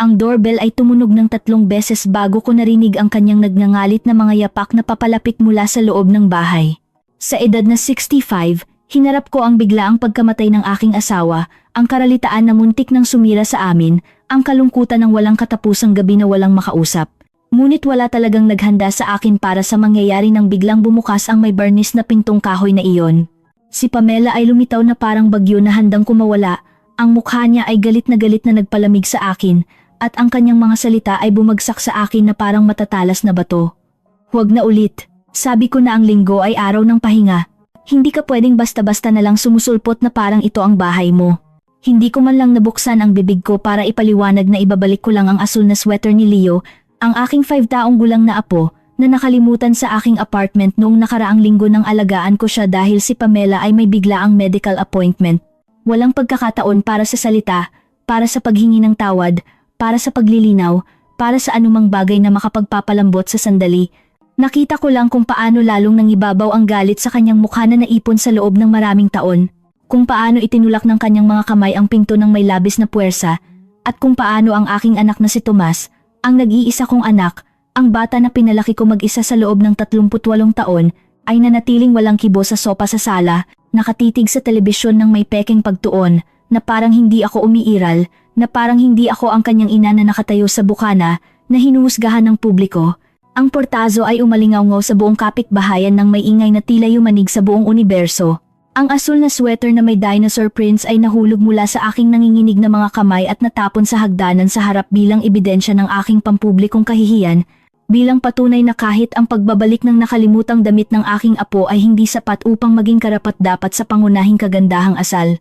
Ang doorbell ay tumunog ng 3 beses bago ko narinig ang kanyang nagngangalit na mga yapak na papalapit mula sa loob ng bahay. Sa edad na 65, hinarap ko ang biglaang pagkamatay ng aking asawa, ang karalitaan na muntik nang sumira sa amin, ang kalungkutan ng walang katapusang gabi na walang makausap. Ngunit wala talagang naghanda sa akin para sa mangyayari nang biglang bumukas ang may barnis na pintong kahoy na iyon. Si Pamela ay lumitaw na parang bagyo na handang kumawala, ang mukha niya ay galit na nagpalamig sa akin, at ang kanyang mga salita ay bumagsak sa akin na parang matatalas na bato. Huwag na ulit, sabi ko na ang linggo ay araw ng pahinga. Hindi ka pwedeng basta-basta na lang sumusulpot na parang ito ang bahay mo. Hindi ko man lang nabuksan ang bibig ko para ipaliwanag na ibabalik ko lang ang asul na sweater ni Leo, ang aking 5 taong gulang na apo, na nakalimutan sa aking apartment noong nakaraang linggo nang alagaan ko siya dahil si Pamela ay may biglaang medical appointment. Walang pagkakataon para sa salita, para sa paghingi ng tawad, para sa paglilinaw, para sa anumang bagay na makapagpapalambot sa sandali. Nakita ko lang kung paano lalong nangibabaw ang galit sa kanyang mukha na naipon sa loob ng maraming taon, kung paano itinulak ng kanyang mga kamay ang pinto ng may labis na puwersa, at kung paano ang aking anak na si Tomas, ang nag-iisa kong anak, ang bata na pinalaki ko mag-isa sa loob ng 38 taon, ay nanatiling walang kibo sa sopa sa sala, nakatitig sa telebisyon ng may pekeng pagtuon, na parang hindi ako umiiral, na parang hindi ako ang kanyang ina na nakatayo sa bukana, na hinuhusgahan ng publiko. Ang portazo ay umalingaw-ngaw sa buong kapitbahayan ng may ingay na tila yumanig sa buong universo. Ang asul na sweater na may dinosaur prints ay nahulog mula sa aking nanginginig na mga kamay at natapon sa hagdanan sa harap bilang ebidensya ng aking pampublikong kahihiyan, bilang patunay na kahit ang pagbabalik ng nakalimutang damit ng aking apo ay hindi sapat upang maging karapat-dapat sa pangunahing kagandahang asal.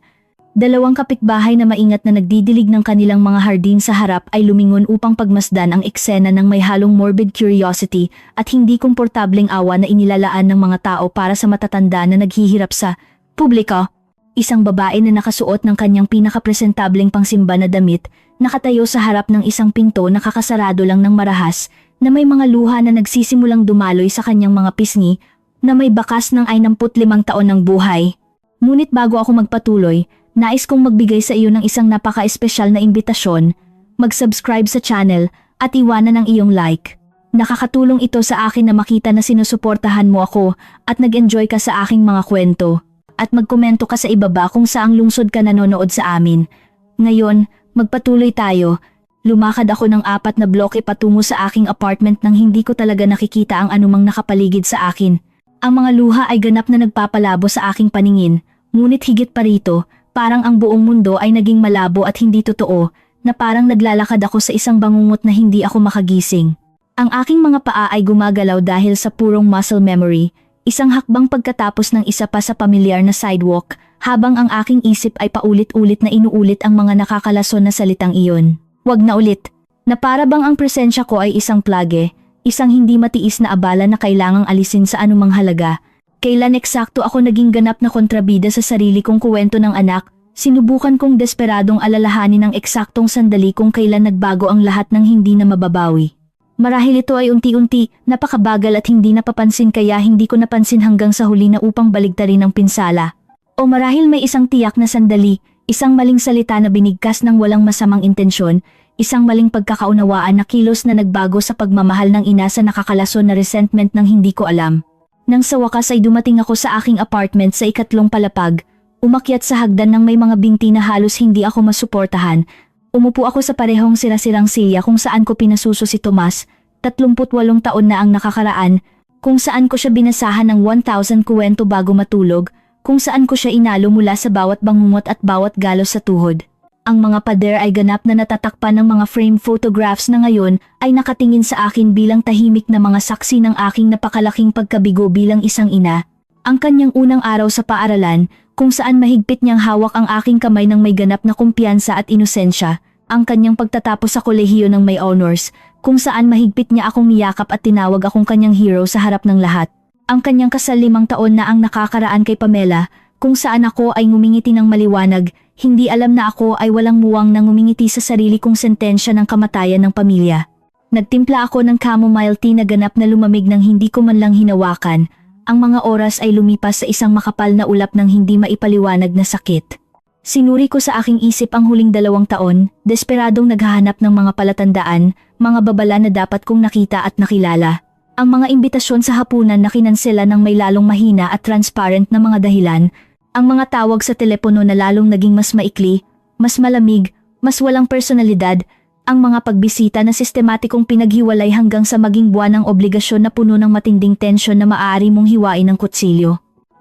2 kapitbahay na maingat na nagdidilig ng kanilang mga hardin sa harap ay lumingon upang pagmasdan ang eksena ng may halong morbid curiosity at hindi komportableng awa na inilalaan ng mga tao para sa matatanda na naghihirap sa publiko. Isang babae na nakasuot ng kanyang pinakapresentableng pangsimba na damit, nakatayo sa harap ng isang pinto na kakasarado lang ng marahas, na may mga luha na nagsisimulang dumaloy sa kanyang mga pisngi, na may bakas ng 55 taon ng buhay. Ngunit bago ako magpatuloy, nais kong magbigay sa iyo ng isang napaka-espesyal na imbitasyon, mag-subscribe sa channel at iwanan ang iyong like. Nakakatulong ito sa akin na makita na sinusuportahan mo ako at nag-enjoy ka sa aking mga kwento. At magkomento ka sa ibaba kung saang lungsod ka nanonood sa amin. Ngayon, magpatuloy tayo. Lumakad ako ng 4 na bloke patungo sa aking apartment nang hindi ko talaga nakikita ang anumang nakapaligid sa akin. Ang mga luha ay ganap na nagpapalabo sa aking paningin, ngunit higit pa rito, parang ang buong mundo ay naging malabo at hindi totoo, na parang naglalakad ako sa isang bangungot na hindi ako makagising. Ang aking mga paa ay gumagalaw dahil sa purong muscle memory, isang hakbang pagkatapos ng isa pa sa pamilyar na sidewalk, habang ang aking isip ay paulit-ulit na inuulit ang mga nakakalason na salitang iyon. Wag na ulit, na para bang ang presensya ko ay isang plage, isang hindi matiis na abala na kailangang alisin sa anumang halaga. Kailan eksakto ako naging ganap na kontrabida sa sarili kong kuwento ng anak, sinubukan kong desperadong alalahanin ang eksaktong sandali kung kailan nagbago ang lahat ng hindi na mababawi. Marahil ito ay unti-unti, napakabagal at hindi napapansin kaya hindi ko napansin hanggang sa huli na upang baligtarin ang pinsala. O marahil may isang tiyak na sandali, isang maling salita na binigkas ng walang masamang intensyon, isang maling pagkakaunawaan na kilos na nagbago sa pagmamahal ng ina sa nakakalason na resentment ng hindi ko alam. Nang sa wakas ay dumating ako sa aking apartment sa 2 palapag, umakyat sa hagdan ng may mga binti na halos hindi ako masuportahan. Umupo ako sa parehong sira-sirang silya kung saan ko pinasuso si Tomas, 38 taon na ang nakakaraan, kung saan ko siya binasahan ng 1,000 kuwento bago matulog, kung saan ko siya inalo mula sa bawat bangungot at bawat galos sa tuhod. Ang mga pader ay ganap na natatakpan ng mga frame photographs na ngayon ay nakatingin sa akin bilang tahimik na mga saksi ng aking napakalaking pagkabigo bilang isang ina. Ang kanyang unang araw sa paaralan, kung saan mahigpit niyang hawak ang aking kamay ng may ganap na kumpiyansa at inosensya, ang kanyang pagtatapos sa kolehiyo ng may honors, kung saan mahigpit niya akong niyakap at tinawag akong kanyang hero sa harap ng lahat. Ang kanyang kasal 5 taon na ang nakakaraan kay Pamela, kung saan ako ay ngumingiti ng maliwanag, hindi alam na ako ay walang muwang na ngumingiti sa sarili kong sentensya ng kamatayan ng pamilya. Nagtimpla ako ng chamomile tea na ganap na lumamig nang hindi ko man lang hinawakan. Ang mga oras ay lumipas sa isang makapal na ulap ng hindi maipaliwanag na sakit. Sinuri ko sa aking isip ang huling 2 taon, desperadong naghahanap ng mga palatandaan, mga babala na dapat kong nakita at nakilala. Ang mga imbitasyon sa hapunan na kinansela ng may lalong mahina at transparent na mga dahilan, ang mga tawag sa telepono na lalong naging mas maikli, mas malamig, mas walang personalidad, ang mga pagbisita na sistematikong pinaghiwalay hanggang sa maging buwan ng obligasyon na puno ng matinding tensyon na maaari mong hiwain ng kutsilyo.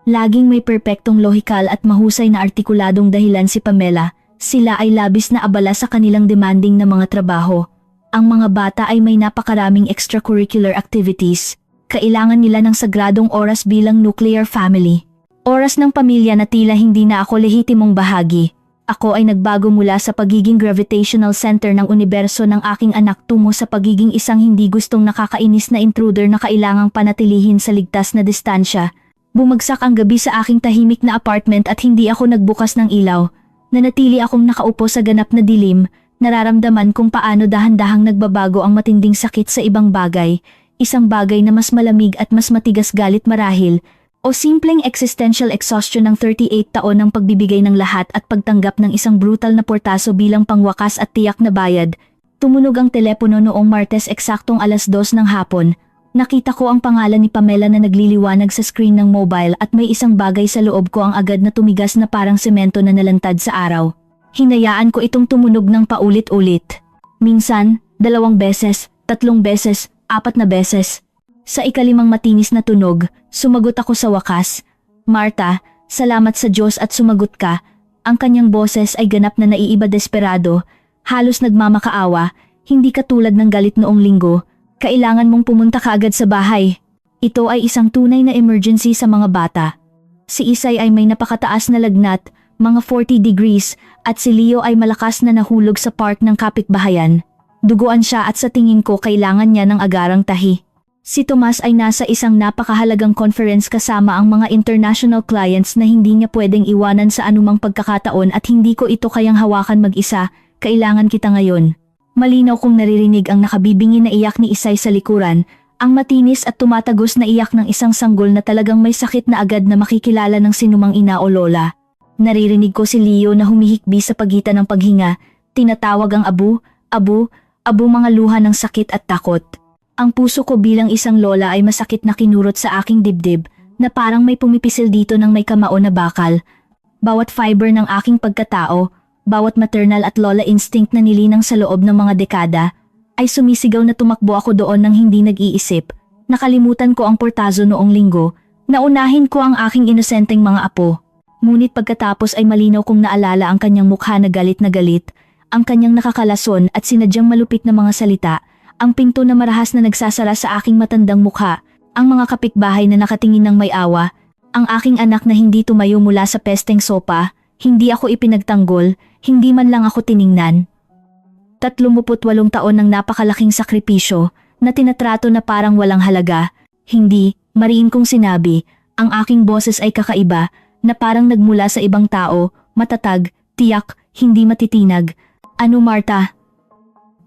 Laging may perpektong lohikal at mahusay na artikuladong dahilan si Pamela, sila ay labis na abala sa kanilang demanding na mga trabaho. Ang mga bata ay may napakaraming extracurricular activities. Kailangan nila ng sagradong oras bilang nuclear family. Oras ng pamilya na tila hindi na ako lehitimong bahagi. Ako ay nagbago mula sa pagiging gravitational center ng universo ng aking anak tungo sa pagiging isang hindi gustong nakakainis na intruder na kailangang panatilihin sa ligtas na distansya. Bumagsak ang gabi sa aking tahimik na apartment at hindi ako nagbukas ng ilaw. Nanatili akong nakaupo sa ganap na dilim, nararamdaman kung paano dahan-dahang nagbabago ang matinding sakit sa ibang bagay, isang bagay na mas malamig at mas matigas galit marahil, o simpleng existential exhaustion ng 38 taon ng pagbibigay ng lahat at pagtanggap ng isang brutal na portaso bilang pangwakas at tiyak na bayad. Tumunog ang telepono noong Martes eksaktong 2:00 ng hapon. Nakita ko ang pangalan ni Pamela na nagliliwanag sa screen ng mobile at may isang bagay sa loob ko ang agad na tumigas na parang semento na nalantad sa araw. Hinayaan ko itong tumunog ng paulit-ulit. Minsan, 2 beses, 3 beses, 4 na beses. Sa ikalimang matinis na tunog, sumagot ako sa wakas. Marta, salamat sa Diyos at sumagot ka. Ang kanyang boses ay ganap na naiiba desperado, halos nagmamakaawa, hindi katulad ng galit noong linggo. Kailangan mong pumunta kaagad sa bahay. Ito ay isang tunay na emergency sa mga bata. Si Isay ay may napakataas na lagnat, mga 40 degrees, at si Leo ay malakas na nahulog sa park ng kapitbahayan. Duguan siya at sa tingin ko kailangan niya ng agarang tahi. Si Tomas ay nasa isang napakahalagang conference kasama ang mga international clients na hindi niya pwedeng iwanan sa anumang pagkakataon at hindi ko ito kayang hawakan mag-isa, kailangan kita ngayon. Malinaw kong naririnig ang nakabibingi na iyak ni Isay sa likuran, ang matinis at tumatagos na iyak ng isang sanggol na talagang may sakit na agad na makikilala ng sinumang ina o lola. Naririnig ko si Leo na humihikbi sa pagitan ng paghinga, tinatawag ang abu, mga luha ng sakit at takot. Ang puso ko bilang isang lola ay masakit na kinurot sa aking dibdib, na parang may pumipisil dito ng may kamao na bakal. Bawat fiber ng aking pagkatao, bawat maternal at lola instinct na nilinang sa loob ng mga dekada, ay sumisigaw na tumakbo ako doon nang hindi nag-iisip. Nakalimutan ko ang portazo noong linggo, naunahin ko ang aking inosenteng mga apo. Ngunit pagkatapos ay malinaw kong naalala ang kanyang mukha na galit, ang kanyang nakakalason at sinadyang malupit na mga salita, ang pinto na marahas na nagsasara sa aking matandang mukha, ang mga kapitbahay na nakatingin ng may awa, ang aking anak na hindi tumayo mula sa pesteng sopa. Hindi ako ipinagtanggol, hindi man lang ako tiningnan. 38 taon ng napakalaking sakripisyo na tinatrato na parang walang halaga. Hindi, mariin kong sinabi, ang aking boses ay kakaiba na parang nagmula sa ibang tao, matatag, tiyak, hindi matitinag. Ano Marta?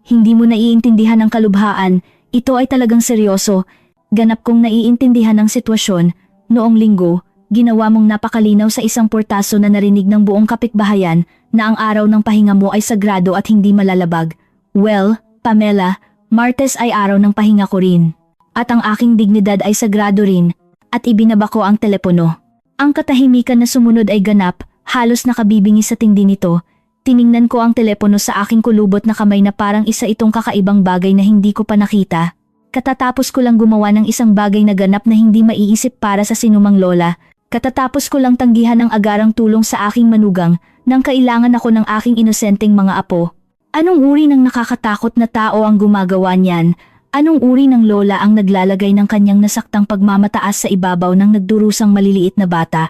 Hindi mo naiintindihan ang kalubhaan, ito ay talagang seryoso. Ganap kong naiintindihan ang sitwasyon. Noong linggo, ginawa mong napakalinaw sa isang portaso na narinig ng buong kapitbahayan na ang araw ng pahinga mo ay sagrado at hindi malalabag. Well, Pamela, Martes ay araw ng pahinga ko rin. At ang aking dignidad ay sagrado rin, at ibinaba ko ang telepono. Ang katahimikan na sumunod ay ganap, halos nakabibingi sa tindi nito. Tiningnan ko ang telepono sa aking kulubot na kamay na parang isa itong kakaibang bagay na hindi ko pa nakita. Katatapos ko lang gumawa ng isang bagay na ganap na hindi maiisip para sa sinumang lola. Katatapos ko lang tanggihan ng agarang tulong sa aking manugang nang kailangan ako ng aking inosenteng mga apo. Anong uri ng nakakatakot na tao ang gumagawa niyan? Anong uri ng lola ang naglalagay ng kanyang nasaktang pagmamataas sa ibabaw ng nagdurusang maliliit na bata?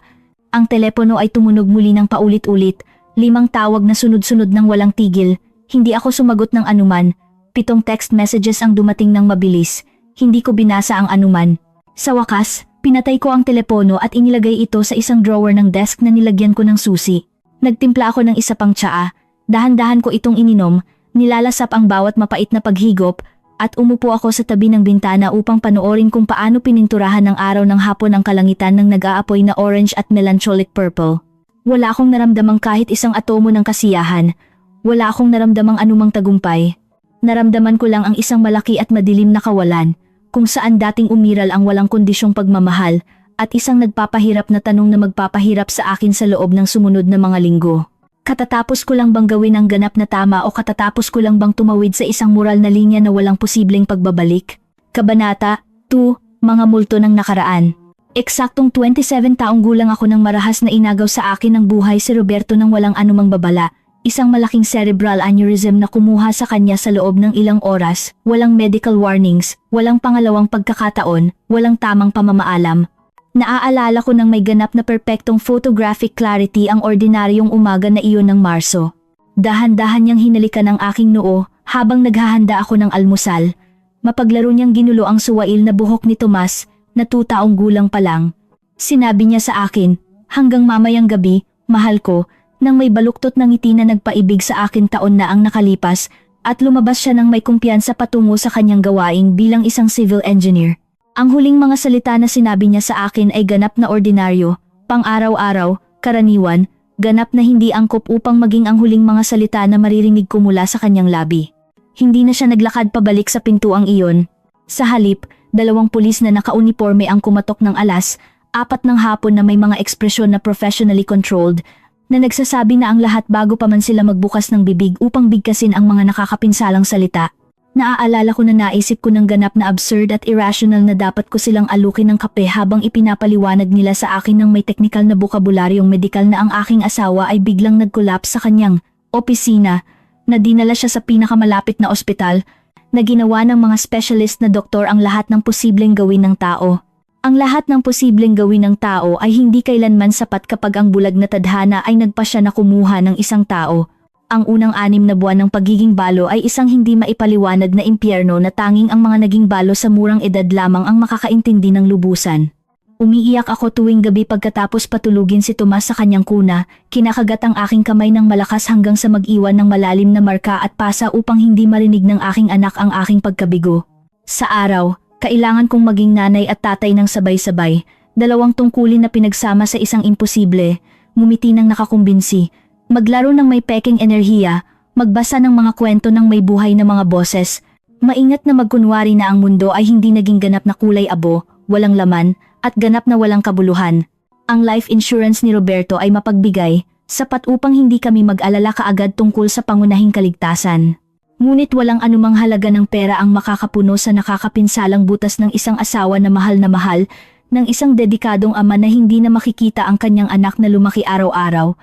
Ang telepono ay tumunog muli ng paulit-ulit, 5 tawag na sunod-sunod ng walang tigil. Hindi ako sumagot ng anuman. 7 text messages ang dumating ng mabilis. Hindi ko binasa ang anuman. Sa wakas, pinatay ko ang telepono at inilagay ito sa isang drawer ng desk na nilagyan ko ng susi. Nagtimpla ako ng isa pang tsaa. Dahan-dahan ko itong ininom, nilalasap ang bawat mapait na paghigop, at umupo ako sa tabi ng bintana upang panoorin kung paano pininturahan ng araw ng hapon ang kalangitan ng nag-aapoy na orange at melancholic purple. Wala akong naramdamang kahit isang atomo ng kasiyahan. Wala akong naramdamang anumang tagumpay. Naramdaman ko lang ang isang malaki at madilim na kawalan, kung saan dating umiral ang walang kondisyong pagmamahal, at isang nagpapahirap na tanong na magpapahirap sa akin sa loob ng sumunod na mga linggo. Katatapos ko lang bang gawin ang ganap na tama o katatapos ko lang bang tumawid sa isang moral na linya na walang posibleng pagbabalik? Kabanata 2, Mga Multo ng Nakaraan. Eksaktong 27 taong gulang ako nang marahas na inagaw sa akin ng buhay si Roberto nang walang anumang babala. Isang malaking cerebral aneurysm na kumuha sa kanya sa loob ng ilang oras, walang medical warnings, walang pangalawang pagkakataon, walang tamang pamamaalam. Naaalala ko nang may ganap na perpektong photographic clarity ang ordinaryong umaga na iyon ng Marso. Dahan-dahan niyang hinalikan ang aking noo habang naghahanda ako ng almusal. Mapaglaro niyang ginulo ang suwail na buhok ni Tomas na 2 taong gulang pa lang. Sinabi niya sa akin, hanggang mamayang gabi, mahal ko, nang may baluktot ng ngiti na nagpaibig sa akin taon na ang nakalipas, at lumabas siya ng may kumpiyansa patungo sa kanyang gawain bilang isang civil engineer. Ang huling mga salita na sinabi niya sa akin ay ganap na ordinaryo, pang-araw-araw, karaniwan, ganap na hindi angkop upang maging ang huling mga salita na maririnig ko mula sa kanyang labi. Hindi na siya naglakad pabalik sa pintuang iyon. Sa halip, 2 pulis na nakauniporme ang kumatok ng alas, 4 ng hapon na may mga ekspresyon na professionally controlled, na nagsasabi na ang lahat bago pa man sila magbukas ng bibig upang bigkasin ang mga nakakapinsalang salita. Naaalala ko na naisip ko ng ganap na absurd at irrational na dapat ko silang alukin ng kape habang ipinapaliwanag nila sa akin ng may teknikal na bukabularyong medikal na ang aking asawa ay biglang nag-collapse sa kanyang opisina, na dinala siya sa pinakamalapit na ospital, na ginawa ng mga specialist na doktor ang lahat ng posibleng gawin ng tao. Ang lahat ng posibleng gawin ng tao ay hindi kailanman sapat kapag ang bulag na tadhana ay nagpasya na kumuha ng isang tao. Ang unang 6 na buwan ng pagiging balo ay isang hindi maipaliwanag na impyerno na tanging ang mga naging balo sa murang edad lamang ang makakaintindi ng lubusan. Umiiyak ako tuwing gabi pagkatapos patulugin si Tomas sa kanyang kuna, kinakagat ang aking kamay ng malakas hanggang sa mag-iwan ng malalim na marka at pasa upang hindi marinig ng aking anak ang aking pagkabigo. Sa araw, kailangan kong maging nanay at tatay ng sabay-sabay, 2 tungkulin na pinagsama sa isang imposible, ngumiti ng nakakumbinsi, maglaro ng may peking enerhiya, magbasa ng mga kwento ng may buhay na mga boses, maingat na magkunwari na ang mundo ay hindi naging ganap na kulay abo, walang laman, at ganap na walang kabuluhan. Ang life insurance ni Roberto ay mapagbigay, sapat upang hindi kami mag-alala kaagad tungkol sa pangunahing kaligtasan. Ngunit walang anumang halaga ng pera ang makakapuno sa nakakapinsalang butas ng isang asawa na mahal, ng isang dedikadong ama na hindi na makikita ang kanyang anak na lumaki araw-araw.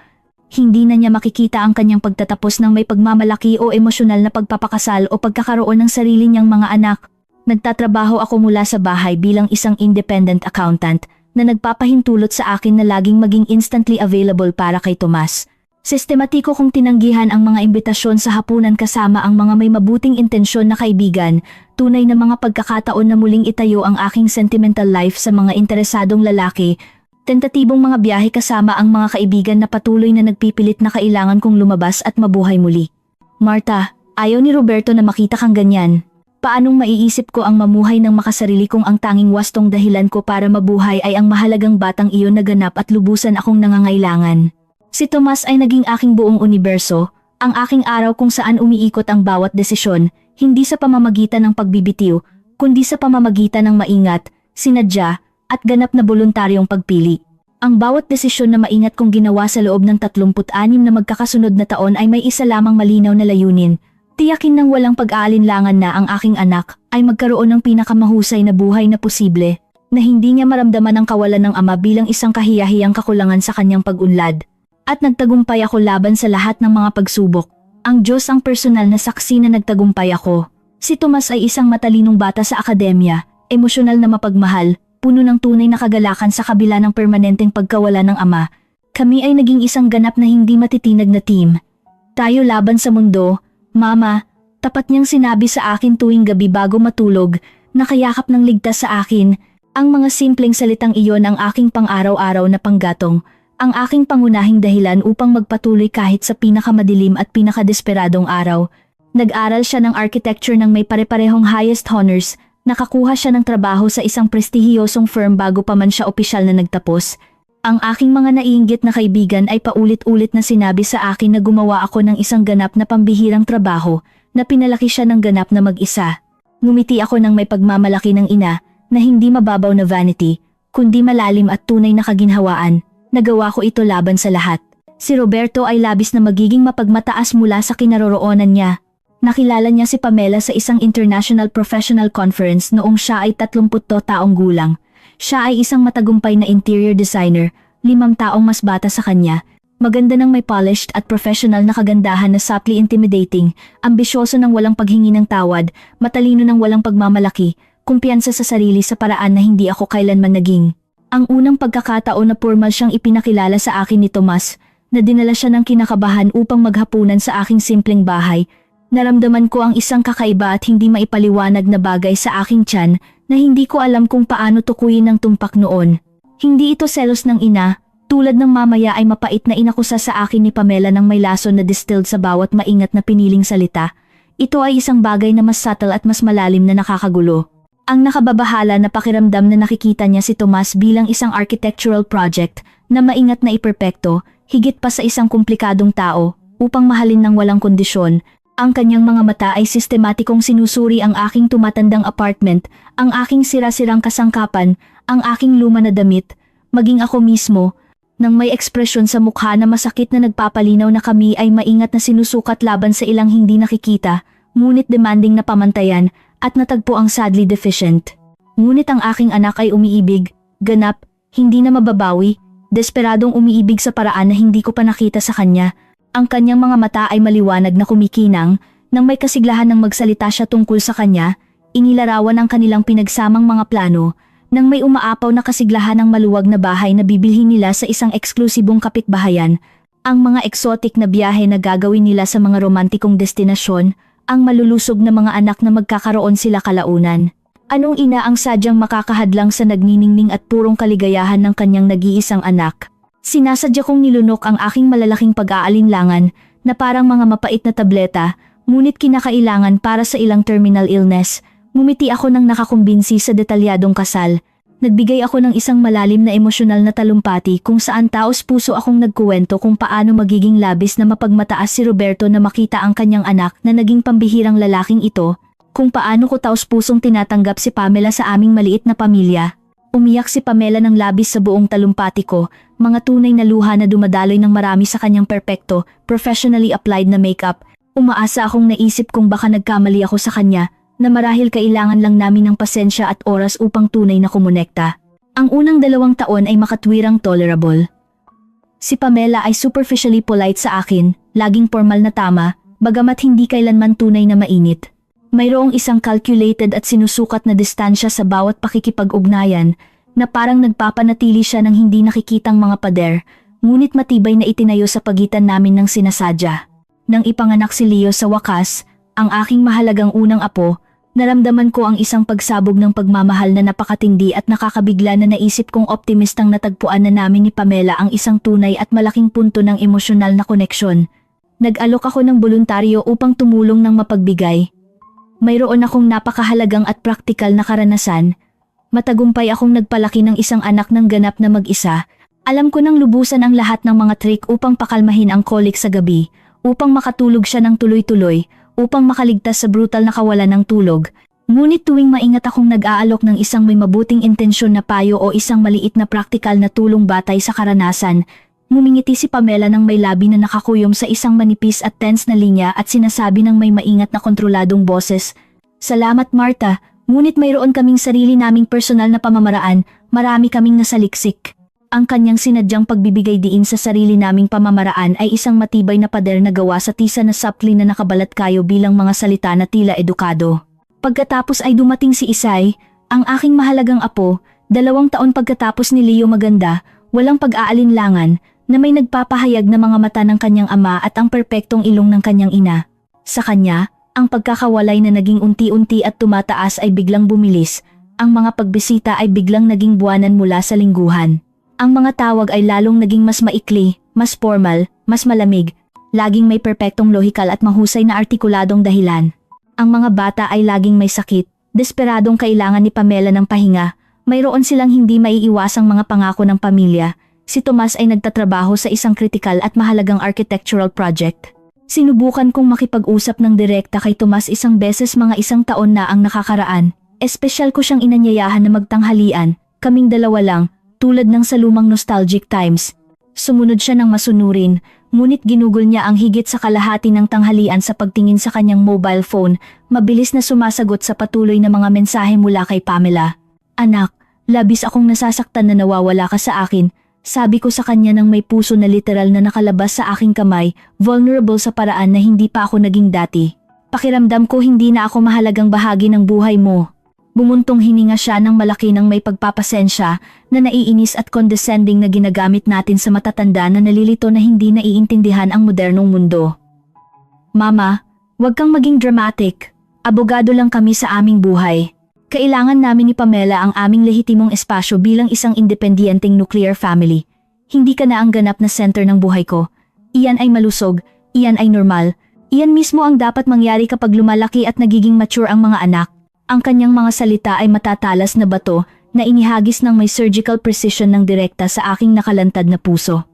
Hindi na niya makikita ang kanyang pagtatapos ng may pagmamalaki o emosyonal na pagpapakasal o pagkakaroon ng sarili niyang mga anak. Nagtatrabaho ako mula sa bahay bilang isang independent accountant na nagpapahintulot sa akin na laging maging instantly available para kay Tomas. Sistematiko kong tinanggihan ang mga imbitasyon sa hapunan kasama ang mga may mabuting intensyon na kaibigan, tunay na mga pagkakataon na muling itayo ang aking sentimental life sa mga interesadong lalaki, tentatibong mga biyahe kasama ang mga kaibigan na patuloy na nagpipilit na kailangan kong lumabas at mabuhay muli. Martha, ayaw ni Roberto na makita kang ganyan. Paanong maiisip ko ang mamuhay ng makasarili kung ang tanging wastong dahilan ko para mabuhay ay ang mahalagang batang iyon na ganap at lubusan akong nangangailangan. Si Tomas ay naging aking buong universo, ang aking araw kung saan umiikot ang bawat desisyon, hindi sa pamamagitan ng pagbibitiw, kundi sa pamamagitan ng maingat, sinadya, at ganap na voluntaryong pagpili. Ang bawat desisyon na maingat kong ginawa sa loob ng 36 na magkakasunod na taon ay may isa lamang malinaw na layunin. Tiyakin ng walang pag-aalinlangan na ang aking anak ay magkaroon ng pinakamahusay na buhay na posible, na hindi niya maramdaman ang kawalan ng ama bilang isang kahiyahiyang kakulangan sa kanyang pag-unlad. At nagtagumpay ako laban sa lahat ng mga pagsubok. Ang Diyos ang personal na saksi na nagtagumpay ako. Si Tomas ay isang matalinong bata sa akademya, emosyonal na mapagmahal, puno ng tunay na kagalakan sa kabila ng permanenteng pagkawala ng ama. Kami ay naging isang ganap na hindi matitinag na team. Tayo laban sa mundo. Mama, tapat niyang sinabi sa akin tuwing gabi bago matulog, nakayakap ng ligtas sa akin. Ang mga simpleng salitang iyon ang aking pang-araw-araw na panggatong, ang aking pangunahing dahilan upang magpatuloy kahit sa pinakamadilim at pinakadesperadong araw. Nag-aral siya ng architecture ng may pare-parehong highest honors, nakakuha siya ng trabaho sa isang prestihiyosong firm bago pa man siya opisyal na nagtapos. Ang aking mga naiinggit na kaibigan ay paulit-ulit na sinabi sa akin na gumawa ako ng isang ganap na pambihirang trabaho, na pinalaki siya ng ganap na mag-isa. Ngumiti ako ng may pagmamalaki ng ina, na hindi mababaw na vanity, kundi malalim at tunay na kaginhawaan. Nagawa ko ito laban sa lahat. Si Roberto ay labis na magiging mapagmataas mula sa kinaroroonan niya. Nakilala niya si Pamela sa isang international professional conference noong siya ay 30 taong gulang. Siya ay isang matagumpay na interior designer, 5 taong mas bata sa kanya. Maganda ng may polished at professional na kagandahan na subtly intimidating, ambisyoso ng walang paghingi ng tawad, matalino ng walang pagmamalaki, kumpiyansa sa sarili sa paraan na hindi ako kailanman naging. Ang unang pagkakataon na formal siyang ipinakilala sa akin ni Tomas, na dinala siya ng kinakabahan upang maghapunan sa aking simpleng bahay. Naramdaman ko ang isang kakaiba at hindi maipaliwanag na bagay sa aking tiyan na hindi ko alam kung paano tukuyin ng tumpak noon. Hindi ito selos ng ina, tulad ng mamaya ay mapait na inakusa sa akin ni Pamela ng may lason na distilled sa bawat maingat na piniling salita. Ito ay isang bagay na mas subtle at mas malalim na nakakagulo. Ang nakababahala na pakiramdam na nakikita niya si Tomas bilang isang architectural project na maingat na iperpekto, higit pa sa isang komplikadong tao, upang mahalin ng walang kondisyon. Ang kanyang mga mata ay sistematikong sinusuri ang aking tumatandang apartment, ang aking sira-sirang kasangkapan, ang aking luma na damit, maging ako mismo, nang may ekspresyon sa mukha na masakit na nagpapalinaw na kami ay maingat na sinusukat laban sa ilang hindi nakikita, ngunit demanding na pamantayan, at natagpo ang sadly deficient. Ngunit ang aking anak ay umiibig, ganap, hindi na mababawi, desperadong umiibig sa paraan na hindi ko pa nakita sa kanya. Ang kanyang mga mata ay maliwanag na kumikinang, nang may kasiglahan ng magsalita siya tungkol sa kanya, inilarawan ang kanilang pinagsamang mga plano, nang may umaapaw na kasiglahan ng maluwag na bahay na bibilhin nila sa isang eksklusibong kapitbahayan, ang mga exotic na biyahe na gagawin nila sa mga romantikong destinasyon, ang malulusog na mga anak na magkakaroon sila kalaunan. Anong ina ang sadyang makakahadlang sa nagniningning at purong kaligayahan ng kanyang nag-iisang anak? Sinasadya kong nilunok ang aking malalaking pag-aalinlangan na parang mga mapait na tableta, ngunit kinakailangan para sa ilang terminal illness. Ngumiti ako ng nakakumbinsi sa detalyadong kasal. Nagbigay ako ng isang malalim na emosyonal na talumpati kung saan taos puso akong nagkuwento kung paano magiging labis na mapagmataas si Roberto na makita ang kanyang anak na naging pambihirang lalaking ito, kung paano ko taos pusong tinatanggap si Pamela sa aming maliit na pamilya. Umiyak si Pamela ng labis sa buong talumpati ko, mga tunay na luha na dumadaloy ng marami sa kanyang perpekto, professionally applied na makeup. Umaasa akong naisip kung baka nagkamali ako sa kanya, na marahil kailangan lang namin ng pasensya at oras upang tunay na kumonekta. Ang unang 2 taon ay makatwirang tolerable. Si Pamela ay superficially polite sa akin, laging formal na tama, bagamat hindi kailanman tunay na mainit. Mayroong isang calculated at sinusukat na distansya sa bawat pakikipag-ugnayan na parang nagpapanatili siya ng hindi nakikitang mga pader, ngunit matibay na itinayo sa pagitan namin ng sinasadya. Nang ipanganak si Leo sa wakas, ang aking mahalagang unang apo, naramdaman ko ang isang pagsabog ng pagmamahal na napakatindi at nakakabigla na naisip kong optimistang natagpuan na namin ni Pamela ang isang tunay at malaking punto ng emosyonal na koneksyon. Nag-alok ako ng voluntaryo upang tumulong ng mapagbigay. Mayroon akong napakahalagang at praktikal na karanasan. Matagumpay akong nagpalaki ng isang anak ng ganap na mag-isa. Alam ko nang lubusan ang lahat ng mga trick upang pakalmahin ang kolik sa gabi, upang makatulog siya ng tuloy-tuloy, upang makaligtas sa brutal na kawalan ng tulog. Ngunit tuwing maingat akong nag-aalok ng isang may mabuting intensyon na payo o isang maliit na praktikal na tulong batay sa karanasan, ngumingiti si Pamela ng may labi na nakakuyom sa isang manipis at tense na linya at sinasabi ng may maingat na kontroladong boses, "Salamat Martha, ngunit mayroon kaming sarili naming personal na pamamaraan, marami kaming nasaliksik." Ang kanyang sinadyang pagbibigay diin sa sarili naming pamamaraan ay isang matibay na pader na gawa sa tisa na sapli na nakabalat kayo bilang mga salita na tila edukado. Pagkatapos ay dumating si Isay, ang aking mahalagang apo, 2 taon pagkatapos ni Leo maganda, walang pag-aalinlangan, na may nagpapahayag na mga mata ng kanyang ama at ang perpektong ilong ng kanyang ina. Sa kanya, ang pagkakawalay na naging unti-unti at tumataas ay biglang bumilis, ang mga pagbisita ay biglang naging buwanan mula sa lingguhan. Ang mga tawag ay lalong naging mas maikli, mas formal, mas malamig, laging may perpektong lohikal at mahusay na artikuladong dahilan. Ang mga bata ay laging may sakit, desperadong kailangan ni Pamela ng pahinga, mayroon silang hindi maiiwasang mga pangako ng pamilya. Si Tomas ay nagtatrabaho sa isang kritikal at mahalagang architectural project. Sinubukan kong makipag-usap ng direkta kay Tomas isang beses mga isang taon na ang nakakaraan. Espesyal ko siyang inanyayahan na magtanghalian, kaming dalawa lang, tulad ng sa lumang nostalgic times. Sumunod siya ng masunurin, ngunit ginugol niya ang higit sa kalahati ng tanghalian sa pagtingin sa kanyang mobile phone, mabilis na sumasagot sa patuloy na mga mensahe mula kay Pamela. Anak, labis akong nasasaktan na nawawala ka sa akin. Sabi ko sa kanya ng may puso na literal na nakalabas sa aking kamay, vulnerable sa paraan na hindi pa ako naging dati. Pakiramdam ko hindi na ako mahalagang bahagi ng buhay mo. Bumuntong hininga siya ng malaki ng may pagpapasensya na naiinis at condescending na ginagamit natin sa matatanda na nalilito na hindi naiintindihan ang modernong mundo. Mama, huwag kang maging dramatic. Abogado lang kami sa aming buhay. Kailangan namin ni Pamela ang aming lehitimong espasyo bilang isang independenteng nuclear family. Hindi ka na ang ganap na center ng buhay ko. Iyan ay malusog, iyan ay normal. Iyan mismo ang dapat mangyari kapag lumalaki at nagiging mature ang mga anak. Ang kanyang mga salita ay matatalas na bato na inihagis ng may surgical precision ng direkta sa aking nakalantad na puso.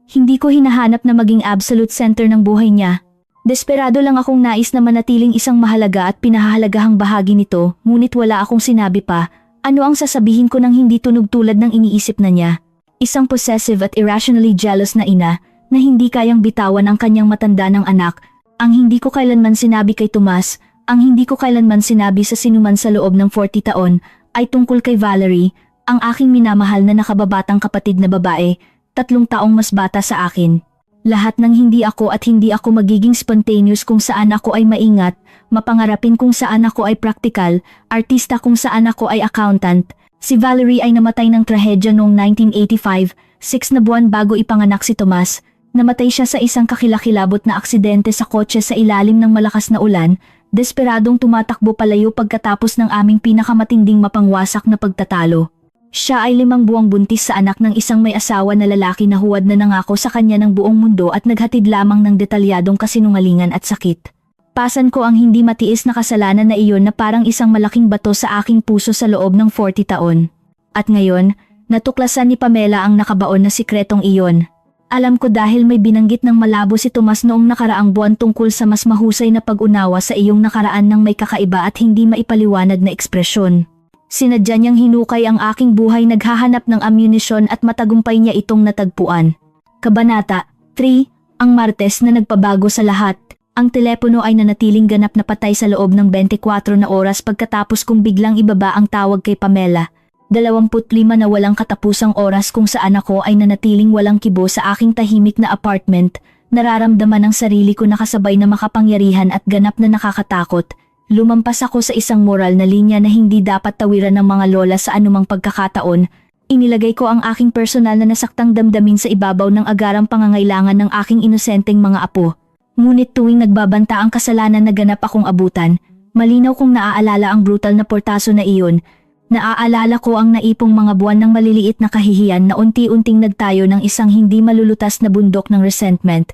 Hindi ko hinahanap na maging absolute center ng buhay niya. Desperado lang akong nais na manatiling isang mahalaga at pinahahalagahang bahagi nito, ngunit wala akong sinabi pa. Ano ang sasabihin ko nang hindi tunog tulad ng iniisip na niya? Isang possessive at irrationally jealous na ina na hindi kayang bitawan ang kanyang matanda ng anak. Ang hindi ko kailanman sinabi kay Tomas, ang hindi ko kailanman sinabi sa sinuman sa loob ng 40 taon, ay tungkol kay Valerie, ang aking minamahal na nakababatang kapatid na babae, 3 taong mas bata sa akin. Lahat ng hindi ako at hindi ako magiging spontaneous kung saan ako ay maingat, mapangarapin kung saan ako ay praktikal, artista kung saan ako ay accountant. Si Valerie ay namatay ng trahedya noong 1985, 6 na buwan bago ipanganak si Tomas. Namatay siya sa isang kakilakilabot na aksidente sa kotse sa ilalim ng malakas na ulan, desperadong tumatakbo palayo pagkatapos ng aming pinakamatinding mapangwasak na pagtatalo. Siya ay 5 buwang buntis sa anak ng isang may asawa na lalaki na huwad na nangako sa kanya ng buong mundo at naghatid lamang ng detalyadong kasinungalingan at sakit. Pasan ko ang hindi matiis na kasalanan na iyon na parang isang malaking bato sa aking puso sa loob ng 40 taon. At ngayon, natuklasan ni Pamela ang nakabaon na sikretong iyon. Alam ko dahil may binanggit ng malabo si Tomas noong nakaraang buwan tungkol sa mas mahusay na pag-unawa sa iyong nakaraan ng may kakaiba at hindi maipaliwanag na ekspresyon. Sinadya niyang hinukay ang aking buhay naghahanap ng ammunisyon at matagumpay niya itong natagpuan. Kabanata 3, ang Martes na nagpabago sa lahat. Ang telepono ay nanatiling ganap na patay sa loob ng 24 na oras pagkatapos kong biglang ibaba ang tawag kay Pamela. 25 na walang katapusang oras kung saan ako ay nanatiling walang kibo sa aking tahimik na apartment. Nararamdaman ang sarili ko nakasabay na makapangyarihan at ganap na nakakatakot. Lumampas ako sa isang moral na linya na hindi dapat tawiran ng mga lola sa anumang pagkakataon. Inilagay ko ang aking personal na nasaktang damdamin sa ibabaw ng agarang pangangailangan ng aking inosenteng mga apo. Ngunit tuwing nagbabanta ang kasalanan na ganap akong abutan, malinaw kong naaalala ang brutal na portaso na iyon. Naaalala ko ang naipong mga buwan ng maliliit na kahihiyan na unti-unting nagtayo ng isang hindi malulutas na bundok ng resentment.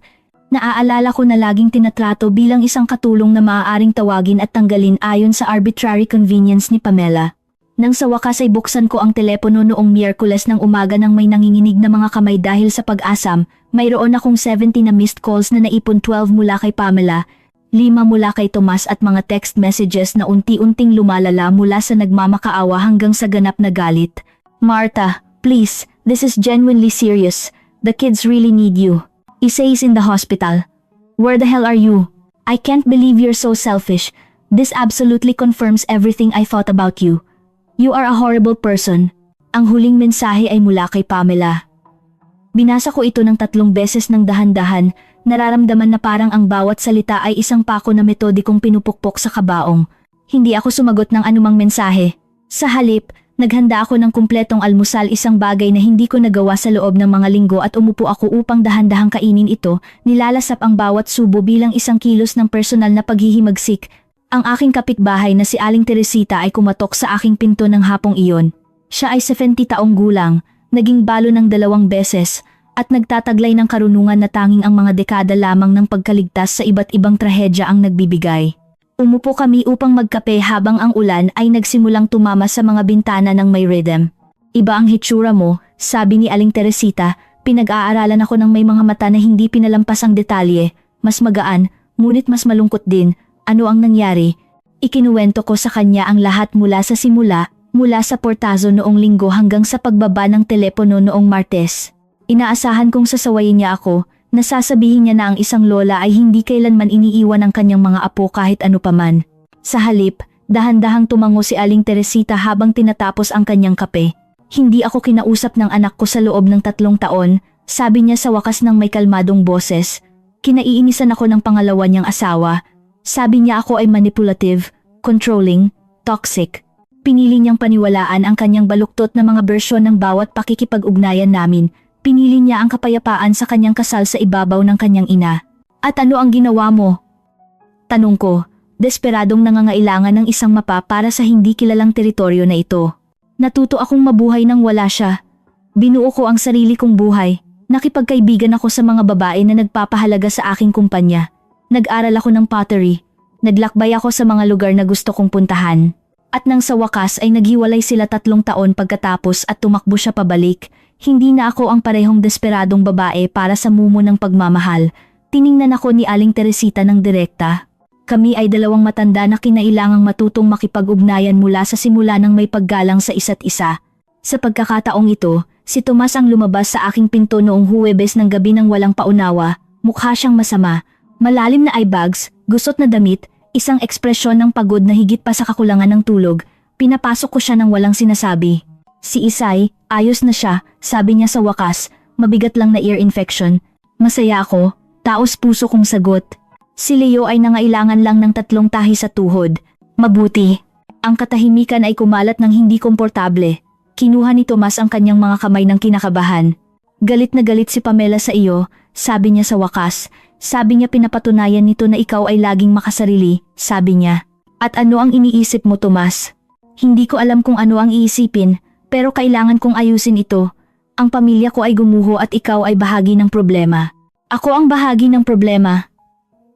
Naaalala ko na laging tinatrato bilang isang katulong na maaaring tawagin at tanggalin ayon sa arbitrary convenience ni Pamela. Nang sa wakas ay buksan ko ang telepono noong Miyerkules ng umaga nang may nanginginig na mga kamay dahil sa pag-asam, mayroon akong 70 na missed calls na naipon 12 mula kay Pamela, 5 mula kay Tomas at mga text messages na unti-unting lumalala mula sa nagmamakaawa hanggang sa ganap na galit. Martha, please, this is genuinely serious. The kids really need you. Issei is in the hospital. Where the hell are you? I can't believe you're so selfish. This absolutely confirms everything I thought about you. You are a horrible person. Ang huling mensahe ay mula kay Pamela. Binasa ko ito ng 3 beses ng dahan-dahan, nararamdaman na parang ang bawat salita ay isang pako na metodikong pinupukpok sa kabaong. Hindi ako sumagot ng anumang mensahe. Sa halip, naghanda ako ng kumpletong almusal, isang bagay na hindi ko nagawa sa loob ng mga linggo, at umupo ako upang dahan-dahang kainin ito, nilalasap ang bawat subo bilang isang kilos ng personal na paghihimagsik. Ang aking kapitbahay na si Aling Teresita ay kumatok sa aking pinto ng hapong iyon. Siya ay 70 taong gulang, naging balo ng 2 beses, at nagtataglay ng karunungan na tanging ang mga dekada lamang ng pagkaligtas sa iba't ibang trahedya ang nagbibigay. Umupo kami upang magkape habang ang ulan ay nagsimulang tumama sa mga bintana ng may rhythm. Iba ang hitsura mo, sabi ni Aling Teresita. Pinag-aaralan ako ng may mga mata na hindi pinalampas ang detalye, mas magaan, ngunit mas malungkot din. Ano ang nangyari? Ikinuwento ko sa kanya ang lahat mula sa simula, mula sa Portazo noong Linggo hanggang sa pagbaba ng telepono noong Martes. Inaasahan kong sasawayin niya ako, nasasabihin niya na ang isang lola ay hindi kailanman iniiwan ang kanyang mga apo kahit ano paman. Sa halip, dahan-dahang tumango si Aling Teresita habang tinatapos ang kanyang kape. Hindi ako kinausap ng anak ko sa loob ng 3 taon, sabi niya sa wakas ng may kalmadong boses. Kinaiinisan ako ng pangalawa niyang asawa. Sabi niya ako ay manipulative, controlling, toxic. Pinili niyang paniwalaan ang kanyang baluktot na mga bersyon ng bawat pakikipag-ugnayan namin. Pinili niya ang kapayapaan sa kanyang kasal sa ibabaw ng kanyang ina. At ano ang ginawa mo? Tanong ko, desperadong nangangailangan ng isang mapa para sa hindi kilalang teritoryo na ito. Natuto akong mabuhay nang wala siya. Binuo ko ang sarili kong buhay. Nakipagkaibigan ako sa mga babae na nagpapahalaga sa aking kumpanya. Nag-aral ako ng pottery. Naglakbay ako sa mga lugar na gusto kong puntahan. At nang sa wakas ay naghiwalay sila 3 taon pagkatapos at tumakbo siya pabalik. Hindi na ako ang parehong desperadong babae para sa mumo ng pagmamahal. Tiningnan ako ni Aling Teresita ng direkta. Kami ay 2 matanda na kinailangang matutong makipag-ugnayan mula sa simula ng may paggalang sa isa't isa. Sa pagkakataong ito, si Tomas ang lumabas sa aking pinto noong Huwebes ng gabi ng walang paunawa. Mukha siyang masama, malalim na eyebags, gusot na damit, isang ekspresyon ng pagod na higit pa sa kakulangan ng tulog. Pinapasok ko siya ng walang sinasabi. Si Isay, ayos na siya, sabi niya sa wakas, mabigat lang na ear infection. Masaya ako, taos puso kong sagot. Si Leo ay nangailangan lang ng 3 tahi sa tuhod. Mabuti. Ang katahimikan ay kumalat ng hindi komportable. Kinuha ni Tomas ang kanyang mga kamay ng kinakabahan. Galit na galit si Pamela sa iyo, sabi niya sa wakas. Sabi niya pinapatunayan nito na ikaw ay laging makasarili, sabi niya. At ano ang iniisip mo, Tomas? Hindi ko alam kung ano ang iisipin, pero kailangan kong ayusin ito. Ang pamilya ko ay gumuho at ikaw ay bahagi ng problema. Ako ang bahagi ng problema.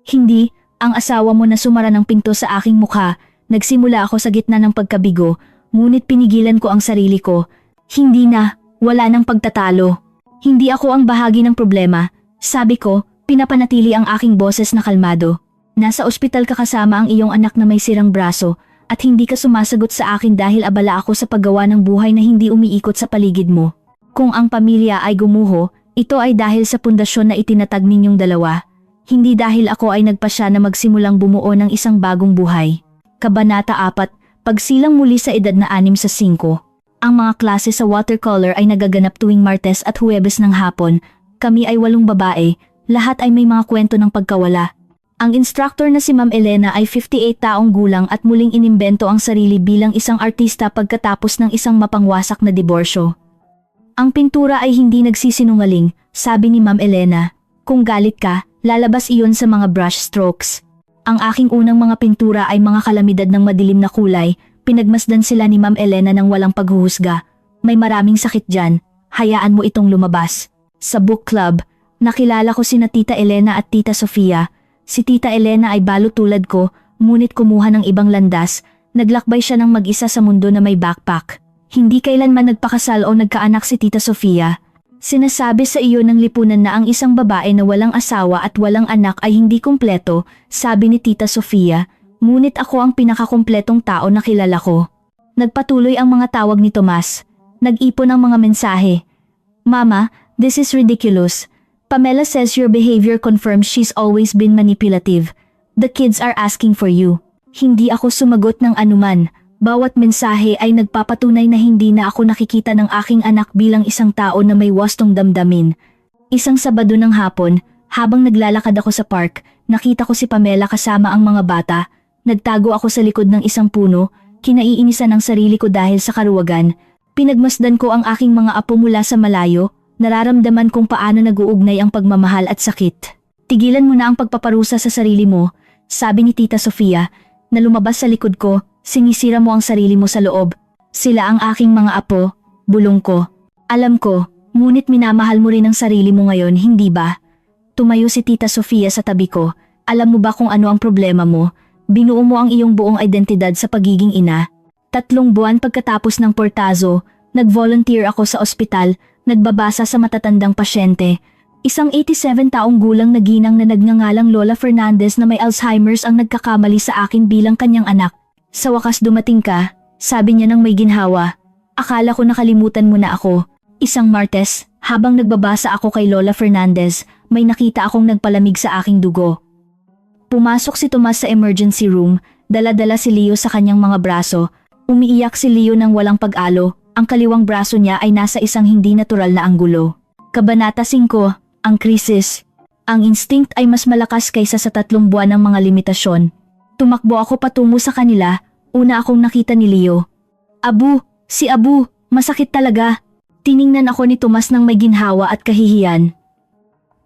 Hindi, ang asawa mo na sumara ng pinto sa aking mukha. Nagsimula ako sa gitna ng pagkabigo, ngunit pinigilan ko ang sarili ko. Hindi na, wala nang pagtatalo. Hindi ako ang bahagi ng problema. Sabi ko, pinapanatili ang aking boses na kalmado. Nasa ospital ka kasama ang iyong anak na may sirang braso, at hindi ka sumasagot sa akin dahil abala ako sa paggawa ng buhay na hindi umiikot sa paligid mo. Kung ang pamilya ay gumuho, ito ay dahil sa pundasyon na itinatag ninyong dalawa. Hindi dahil ako ay nagpasya na magsimulang bumuo ng isang bagong buhay. Kabanata 4, pagsilang muli sa edad na 6 sa 5. Ang mga klase sa watercolor ay nagaganap tuwing Martes at Huwebes ng hapon. Kami ay 8 babae, lahat ay may mga kwento ng pagkawala. Ang instructor na si Ma'am Elena ay 58 taong gulang at muling inimbento ang sarili bilang isang artista pagkatapos ng isang mapangwasak na diborsyo. Ang pintura ay hindi nagsisinungaling, sabi ni Ma'am Elena. Kung galit ka, lalabas iyon sa mga brush strokes. Ang aking unang mga pintura ay mga kalamidad ng madilim na kulay. Pinagmasdan sila ni Ma'am Elena ng walang paghuhusga. May maraming sakit dyan. Hayaan mo itong lumabas. Sa book club, nakilala ko sina Tita Elena at Tita Sofia. Si Tita Elena ay balo tulad ko, ngunit kumuha ng ibang landas. Naglakbay siya ng mag-isa sa mundo na may backpack. Hindi kailanman nagpakasal o nagkaanak si Tita Sofia. Sinasabi sa iyo ng lipunan na ang isang babae na walang asawa at walang anak ay hindi kumpleto, sabi ni Tita Sofia, ngunit ako ang pinakakumpletong tao na kilala ko. Nagpatuloy ang mga tawag ni Tomas. Nag-ipon ang mga mensahe. Mama, this is ridiculous. Pamela says your behavior confirms she's always been manipulative. The kids are asking for you. Hindi ako sumagot ng anuman. Bawat mensahe ay nagpapatunay na hindi na ako nakikita ng aking anak bilang isang tao na may wastong damdamin. Isang Sabado ng hapon, habang naglalakad ako sa park, nakita ko si Pamela kasama ang mga bata. Nagtago ako sa likod ng isang puno, kinaiinisan ang sarili ko dahil sa karuwagan. Pinagmasdan ko ang aking mga apo mula sa malayo, nararamdaman kung paano nag-uugnay ang pagmamahal at sakit. Tigilan mo na ang pagpaparusa sa sarili mo, sabi ni Tita Sofia, na lumabas sa likod ko. Sinisira mo ang sarili mo sa loob. Sila ang aking mga apo, bulong ko. Alam ko, ngunit minamahal mo rin ang sarili mo ngayon, hindi ba? Tumayo si Tita Sofia sa tabi ko. Alam mo ba kung ano ang problema mo? Binuo mo ang iyong buong identidad sa pagiging ina. 3 buwan pagkatapos ng Portazo, Nag-volunteer ako sa ospital, nagbabasa sa matatandang pasyente. Isang 87 taong gulang na ginang na nagngangalang Lola Fernandez na may Alzheimer's ang nagkakamali sa akin bilang kanyang anak. Sa wakas dumating ka, sabi niya nang may ginhawa. Akala ko nakalimutan mo na ako. Isang Martes, habang nagbabasa ako kay Lola Fernandez, may nakita akong nagpalamig sa aking dugo. Pumasok si Tomas sa emergency room, dala-dala si Leo sa kanyang mga braso. Umiiyak si Leo nang walang pag-alo, ang kaliwang braso niya ay nasa isang hindi natural na anggulo. Kabanata 5. Ang krisis. Ang instinct ay mas malakas kaysa sa 3 buwan ng mga limitasyon. Tumakbo ako patungo sa kanila, una akong nakita ni Leo. Abu, si Abu, masakit talaga. Tiningnan ako ni Tomas nang may ginhawa at kahihiyan.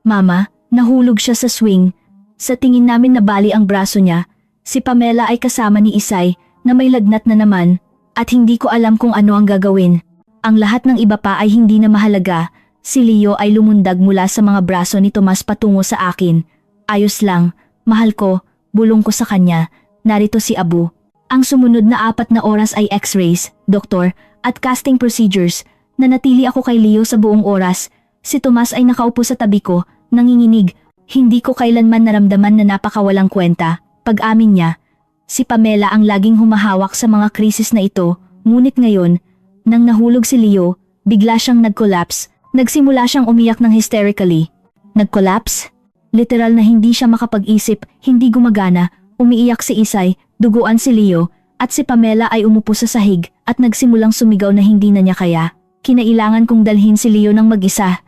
Mama, nahulog siya sa swing. Sa tingin namin nabali ang braso niya. Si Pamela ay kasama ni Isay na may lagnat na naman at hindi ko alam kung ano ang gagawin. Ang lahat ng iba pa ay hindi na mahalaga. Si Leo ay lumundag mula sa mga braso ni Tomas patungo sa akin. Ayos lang, mahal ko, bulong ko sa kanya. Narito si Abu. Ang sumunod na 4 na oras ay x-rays, doktor, at casting procedures. Nanatili ako kay Leo sa buong oras. Si Tomas ay nakaupo sa tabi ko, nanginginig. Hindi ko kailanman naramdaman na napakawalang kwenta. Pag-amin niya, si Pamela ang laging humahawak sa mga krisis na ito, ngunit ngayon, nang nahulog si Leo, bigla siyang nag-collapse. Nagsimula siyang umiyak ng hysterically. Nag-collapse? Literal na hindi siya makapag-isip, hindi gumagana, umiiyak si Isay, duguan si Leo, at si Pamela ay umupo sa sahig at nagsimulang sumigaw na hindi na niya kaya. Kinailangan kong dalhin si Leo ng mag-isa.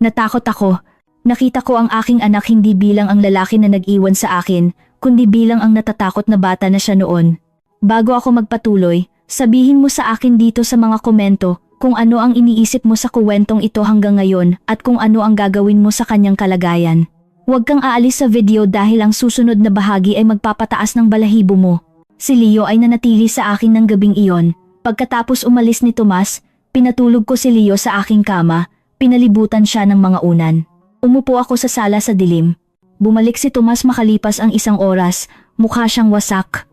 Natakot ako. Nakita ko ang aking anak hindi bilang ang lalaki na nag-iwan sa akin, kundi bilang ang natatakot na bata na siya noon. Bago ako magpatuloy, sabihin mo sa akin dito sa mga komento kung ano ang iniisip mo sa kuwentong ito hanggang ngayon at kung ano ang gagawin mo sa kanyang kalagayan. Huwag kang aalis sa video dahil ang susunod na bahagi ay magpapataas ng balahibo mo. Si Leo ay nanatili sa akin ng gabing iyon. Pagkatapos umalis ni Tomas, pinatulog ko si Leo sa aking kama, pinalibutan siya ng mga unan. Umupo ako sa sala sa dilim. Bumalik si Tomas makalipas ang 1 oras, mukha siyang wasak.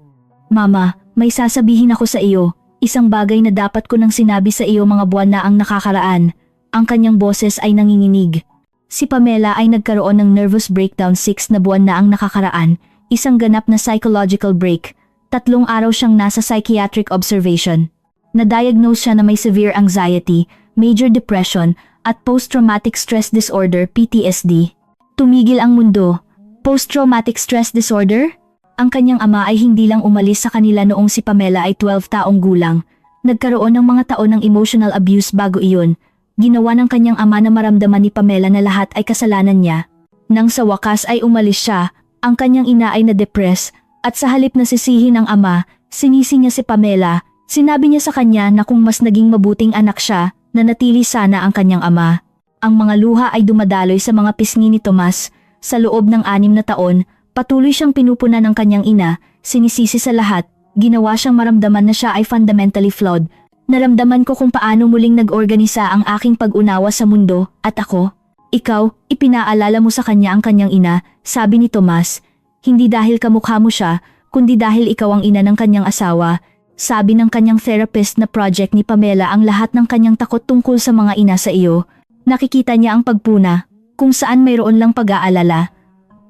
Mama, may sasabihin ako sa iyo. Isang bagay na dapat ko nang sinabi sa iyo mga buwan na ang nakakaraan. Ang kanyang boses ay nanginginig. Si Pamela ay nagkaroon ng nervous breakdown 6 na buwan na ang nakakaraan, isang ganap na psychological break. 3 araw siyang nasa psychiatric observation. Na-diagnose siya na may severe anxiety, major depression, at post-traumatic stress disorder (PTSD). Tumigil ang mundo. Post-traumatic stress disorder? Ang kanyang ama ay hindi lang umalis sa kanila noong si Pamela ay 12 taong gulang. Nagkaroon ng mga taon ng emotional abuse bago iyon. Ginawa ng kanyang ama na maramdaman ni Pamela na lahat ay kasalanan niya. Nang sa wakas ay umalis siya, ang kanyang ina ay na-depress at sa halip na sisihin ng ama, sinisi niya si Pamela. Sinabi niya sa kanya na kung mas naging mabuting anak siya, nanatili sana ang kanyang ama. Ang mga luha ay dumadaloy sa mga pisngi ni Tomas. Sa loob ng 6 na taon, patuloy siyang pinupunan ng kanyang ina, sinisisi sa lahat, ginawa siyang maramdaman na siya ay fundamentally flawed. Naramdaman ko kung paano muling nag-organisa ang aking pag-unawa sa mundo, at ako. Ikaw, ipinaalala mo sa kanya ang kanyang ina, sabi ni Tomas. Hindi dahil kamukha mo siya, kundi dahil ikaw ang ina ng kanyang asawa. Sabi ng kanyang therapist na project ni Pamela ang lahat ng kanyang takot tungkol sa mga ina sa iyo. Nakikita niya ang pagpuna, kung saan mayroon lang pag-aalala.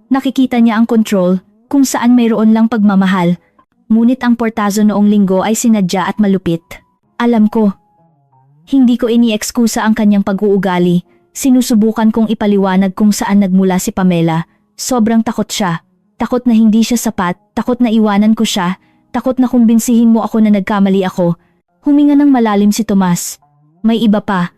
Nakikita niya ang control, kung saan mayroon lang pagmamahal. Ngunit ang portazo noong linggo ay sinadya at malupit. Alam ko. Hindi ko ini-ekskusa ang kanyang pag-uugali. Sinusubukan kong ipaliwanag kung saan nagmula si Pamela. Sobrang takot siya. Takot na hindi siya sapat, takot na iwanan ko siya, takot na kumbinsihin mo ako na nagkamali ako. Huminga ng malalim si Tomas. May iba pa.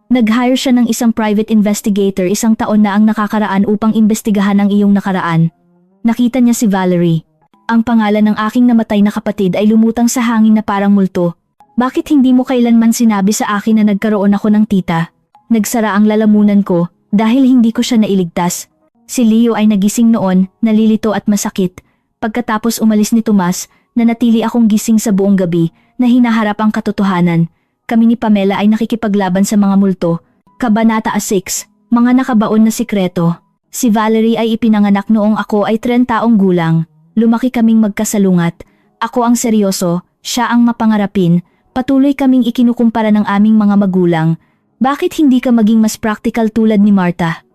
Nag-hire siya ng isang private investigator 1 taon na ang nakakaraan upang imbestigahan ang iyong nakaraan. Nakita niya si Valerie. Ang pangalan ng aking namatay na kapatid ay lumutang sa hangin na parang multo. Bakit hindi mo kailanman sinabi sa akin na nagkaroon ako ng tita? Nagsara ang lalamunan ko dahil hindi ko siya nailigtas. Si Leo ay nagising noon, nalilito at masakit. Pagkatapos umalis ni Tomas, nanatili akong gising sa buong gabi na hinaharap ang katotohanan. Kami ni Pamela ay nakikipaglaban sa mga multo. Kabanata 6, mga nakabaon na sikreto. Si Valerie ay ipinanganak noong ako ay 30 taong gulang. Lumaki kaming magkasalungat. Ako ang seryoso, siya ang mapangarapin. Patuloy kaming ikinukumpara ng aming mga magulang. Bakit hindi ka maging mas practical tulad ni Martha?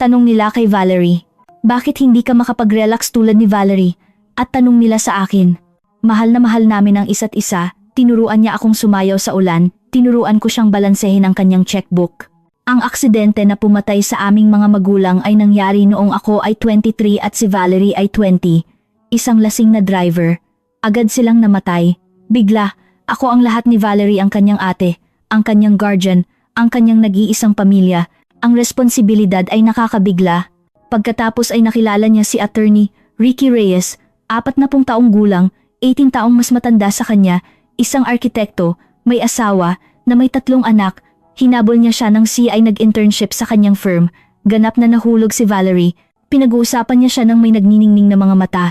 Tanong nila kay Valerie. Bakit hindi ka makapag-relax tulad ni Valerie? At tanong nila sa akin. Mahal na mahal namin ang isa't isa, tinuruan niya akong sumayaw sa ulan, tinuruan ko siyang balansehin ang kanyang checkbook. Ang aksidente na pumatay sa aming mga magulang ay nangyari noong ako ay 23 at si Valerie ay 20. Isang lasing na driver. Agad silang namatay. Bigla, ako ang lahat ni Valerie, ang kanyang ate, ang kanyang guardian, ang kanyang nag-iisang pamilya. Ang responsibilidad ay nakakabigla. Pagkatapos ay nakilala niya si Attorney Ricky Reyes, 40 taong gulang, 18 taong mas matanda sa kanya, isang arkitekto, may asawa, na may 3 anak. Hinabol niya siya nang siya ay nag-internship sa kanyang firm. Ganap na nahulog si Valerie. Pinag-uusapan niya siya nang may nagniningning na mga mata.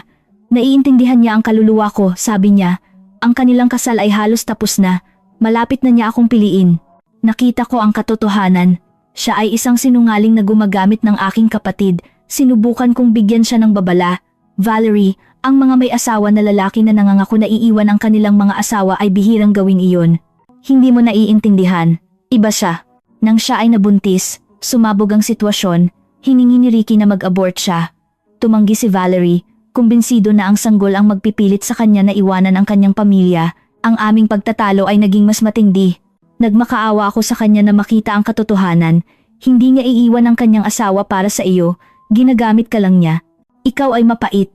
Naiintindihan niya ang kaluluwa ko, sabi niya. Ang kanilang kasal ay halos tapos na. Malapit na niya akong piliin. Nakita ko ang katotohanan. Siya ay isang sinungaling na gumagamit ng aking kapatid. Sinubukan kong bigyan siya ng babala. Valerie, ang mga may asawa na lalaki na nangangako na iiwan ang kanilang mga asawa ay bihirang gawin iyon. Hindi mo naiintindihan. Iba siya. Nang siya ay nabuntis, sumabog ang sitwasyon, hiningi ni Ricky na mag-abort siya. Tumanggi si Valerie. Kumbinsido na ang sanggol ang magpipilit sa kanya na iwanan ang kanyang pamilya. Ang aming pagtatalo ay naging mas matindi. Nagmakaawa ako sa kanya na makita ang katotohanan. Hindi niya iiwan ang kanyang asawa para sa iyo. Ginagamit ka lang niya. Ikaw ay mapait.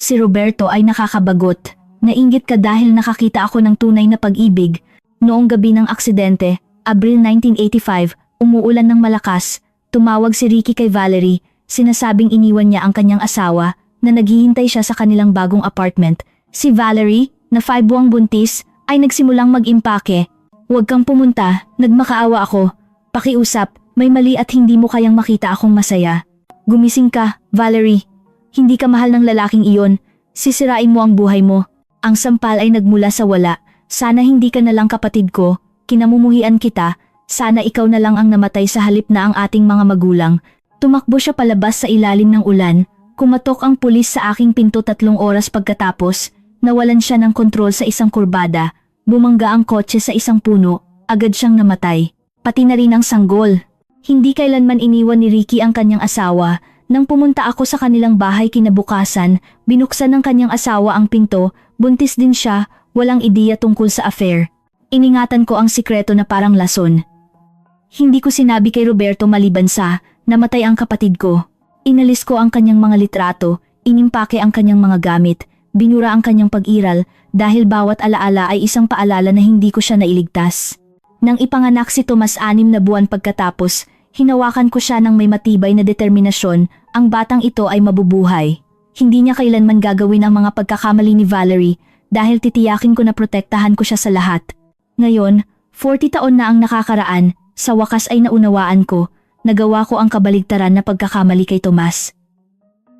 Si Roberto ay nakakabagot. Nainggit ka dahil nakakita ako ng tunay na pag-ibig. Noong gabi ng aksidente, Abril 1985, umuulan ng malakas. Tumawag si Ricky kay Valerie. Sinasabing iniwan niya ang kanyang asawa na naghihintay siya sa kanilang bagong apartment. Si Valerie, na 5 buwang buntis, ay nagsimulang mag-impake. Huwag kang pumunta, nagmakaawa ako. Pakiusap, may mali at hindi mo kayang makita akong masaya. Gumising ka, Valerie. Hindi ka mahal ng lalaking iyon. Sisirain mo ang buhay mo. Ang sampal ay nagmula sa wala. Sana hindi ka na lang kapatid ko. Kinamumuhian kita. Sana ikaw na lang ang namatay sa halip na ang ating mga magulang. Tumakbo siya palabas sa ilalim ng ulan. Kumatok ang pulis sa aking pinto 3 oras pagkatapos. Nawalan siya ng kontrol sa isang kurbada. Bumangga ang kotse sa isang puno. Agad siyang namatay. Pati na rin ang sanggol. Hindi kailanman iniwan ni Ricky ang kanyang asawa. Nang pumunta ako sa kanilang bahay kinabukasan, binuksan ng kanyang asawa ang pinto. Buntis din siya, walang ideya tungkol sa affair. Iningatan ko ang sikreto na parang lason. Hindi ko sinabi kay Roberto maliban sa namatay ang kapatid ko. Inalis ko ang kanyang mga litrato, inimpake ang kanyang mga gamit, binura ang kanyang pag-iral dahil bawat alaala ay isang paalala na hindi ko siya nailigtas. Nang ipanganak si Tomas 6 na buwan pagkatapos, hinawakan ko siya ng may matibay na determinasyon, ang batang ito ay mabubuhay. Hindi niya kailanman gagawin ang mga pagkakamali ni Valerie dahil titiyakin ko na protektahan ko siya sa lahat. Ngayon, 40 taon na ang nakakaraan, sa wakas ay naunawaan ko. Nagawa ko ang kabaligtaran na pagkakamali kay Tomas.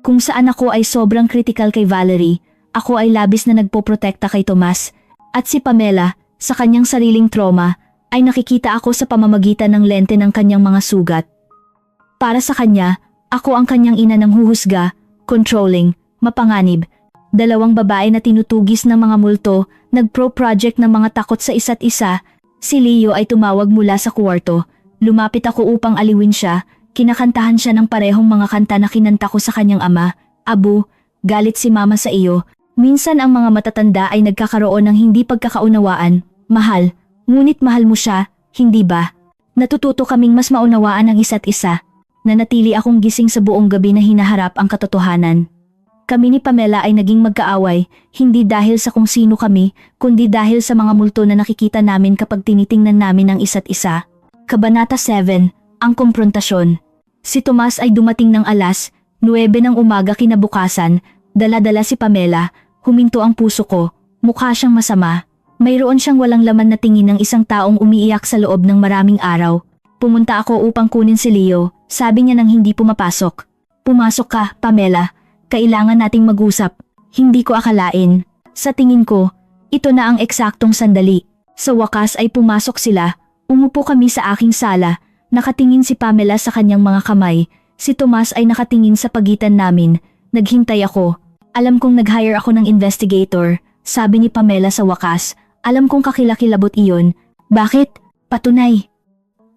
Kung saan ako ay sobrang critical kay Valerie, ako ay labis na nagpoprotekta kay Tomas. At si Pamela, sa kanyang sariling trauma, ay nakikita ako sa pamamagitan ng lente ng kanyang mga sugat. Para sa kanya, ako ang kanyang ina ng huhusga, controlling, mapanganib. 2 babae na tinutugis ng mga multo, nagpro-project ng mga takot sa isa't isa. Si Leo ay tumawag mula sa kwarto. Lumapit ako upang aliwin siya, kinakantahan siya ng parehong mga kanta na kinanta ko sa kanyang ama. Abu, galit si mama sa iyo. Minsan ang mga matatanda ay nagkakaroon ng hindi pagkakaunawaan. Mahal, ngunit mahal mo siya, hindi ba? Natututo kaming mas maunawaan ang isa't isa. Nanatili akong gising sa buong gabi na hinaharap ang katotohanan. Kami ni Pamela ay naging magkaaway, hindi dahil sa kung sino kami, kundi dahil sa mga multo na nakikita namin kapag tinitingnan namin ang isa't isa. Kabanata 7, ang komprontasyon. Si Tomas ay dumating ng alas 9 ng umaga kinabukasan, dala-dala si Pamela, huminto ang puso ko, mukha siyang masama. Mayroon siyang walang laman na tingin ng isang taong umiiyak sa loob ng maraming araw. Pumunta ako upang kunin si Leo, sabi niya nang hindi pumapasok. Pumasok ka, Pamela. Kailangan nating mag-usap. Hindi ko akalain. Sa tingin ko, ito na ang eksaktong sandali. Sa wakas ay pumasok sila. Umupo kami sa aking sala. Nakatingin si Pamela sa kanyang mga kamay. Si Tomas ay nakatingin sa pagitan namin. Naghintay ako. Alam kong nag-hire ako ng investigator. Sabi ni Pamela sa wakas. Alam kong kakilakilabot iyon. Bakit? Patunay.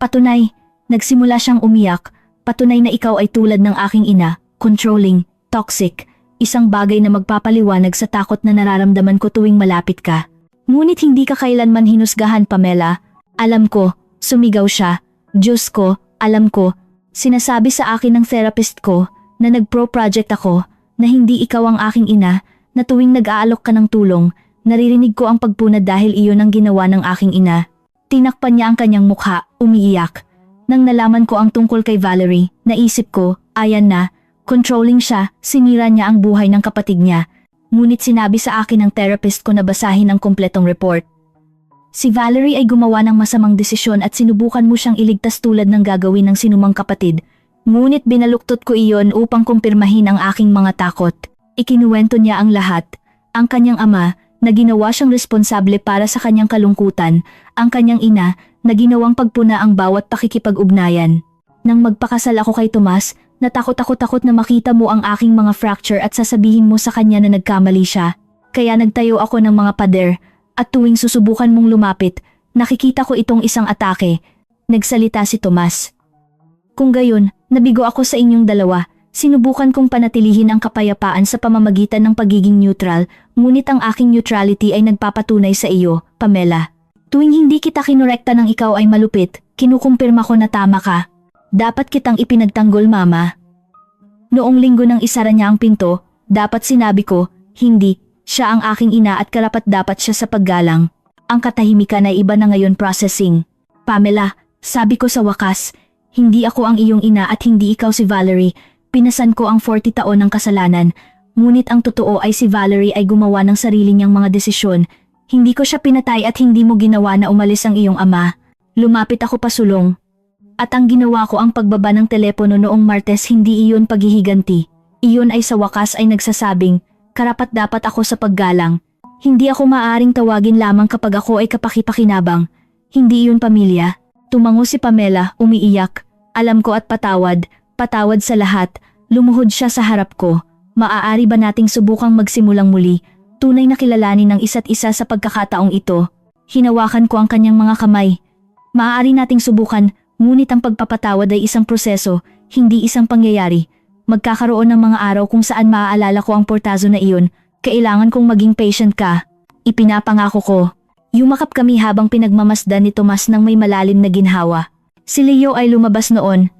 Patunay. Nagsimula siyang umiyak. Patunay na ikaw ay tulad ng aking ina, controlling, toxic. Isang bagay na magpapaliwanag sa takot na nararamdaman ko tuwing malapit ka. Ngunit hindi ka kailanman hinusgahan, Pamela. Alam ko, sumigaw siya. Diyos ko, alam ko. Sinasabi sa akin ng therapist ko na nag-pro-project ako, na hindi ikaw ang aking ina, na tuwing nag-aalok ka ng tulong, naririnig ko ang pagpunad dahil iyon ang ginawa ng aking ina. Tinakpan niya ang kanyang mukha, umiiyak. Nang nalaman ko ang tungkol kay Valerie, naisip ko, ayan na, controlling siya, sinira niya ang buhay ng kapatid niya. Ngunit sinabi sa akin ng therapist ko na basahin ang kumpletong report. Si Valerie ay gumawa ng masamang desisyon at sinubukan mo siyang iligtas tulad ng gagawin ng sinumang kapatid. Ngunit binaluktot ko iyon upang kumpirmahin ang aking mga takot. Ikinuwento niya ang lahat. Ang kanyang ama, na ginawa siyang responsable para sa kanyang kalungkutan. Ang kanyang ina, na ginawang pagpuna ang bawat pakikipag-ugnayan. Nang magpakasal ako kay Tomas, natakot na makita mo ang aking mga fracture at sasabihin mo sa kanya na nagkamali siya. Kaya nagtayo ako ng mga pader, at tuwing susubukan mong lumapit, nakikita ko itong isang atake. Nagsalita si Tomas. Kung gayon, nabigo ako sa inyong dalawa. Sinubukan kong panatilihin ang kapayapaan sa pamamagitan ng pagiging neutral, ngunit ang aking neutrality ay nagpapatunay sa iyo, Pamela. Tuwing hindi kita kinorekta ng ikaw ay malupit, kinukumpirma ko na tama ka. Dapat kitang ipinagtanggol, Mama. Noong linggo nang isara niya ang pinto, dapat sinabi ko, hindi, siya ang aking ina at karapat-dapat siya sa paggalang. Ang katahimikan ay iba na ngayon processing. Pamela, sabi ko sa wakas, hindi ako ang iyong ina at hindi ikaw si Valerie. Pinasan ko ang 40 taon ng kasalanan, ngunit ang totoo ay si Valerie ay gumawa ng sarili niyang mga desisyon. Hindi ko siya pinatay at hindi mo ginawa na umalis ang iyong ama. Lumapit ako pasulong. At ang ginawa ko ang pagbaba ng telepono noong Martes, hindi iyon paghihiganti. Iyon ay sa wakas ay nagsasabing, karapat-dapat ako sa paggalang. Hindi ako maaaring tawagin lamang kapag ako ay kapakipakinabang. Hindi iyon pamilya. Tumango si Pamela, umiiyak. Alam ko at patawad sa lahat. Lumuhod siya sa harap ko. Maaari ba nating subukang magsimulang muli? Tunay na kilalanin ng isa't isa sa pagkakataong ito. Hinawakan ko ang kanyang mga kamay. Maaari nating subukan, ngunit ang pagpapatawad ay isang proseso, hindi isang pangyayari. Magkakaroon ng mga araw kung saan maaalala ko ang portazo na iyon. Kailangan kong maging patient ka. Ipinapangako ko. Yumakap kami habang pinagmamasdan ni Tomas ng may malalim na ginhawa. Si Leo ay lumabas noon.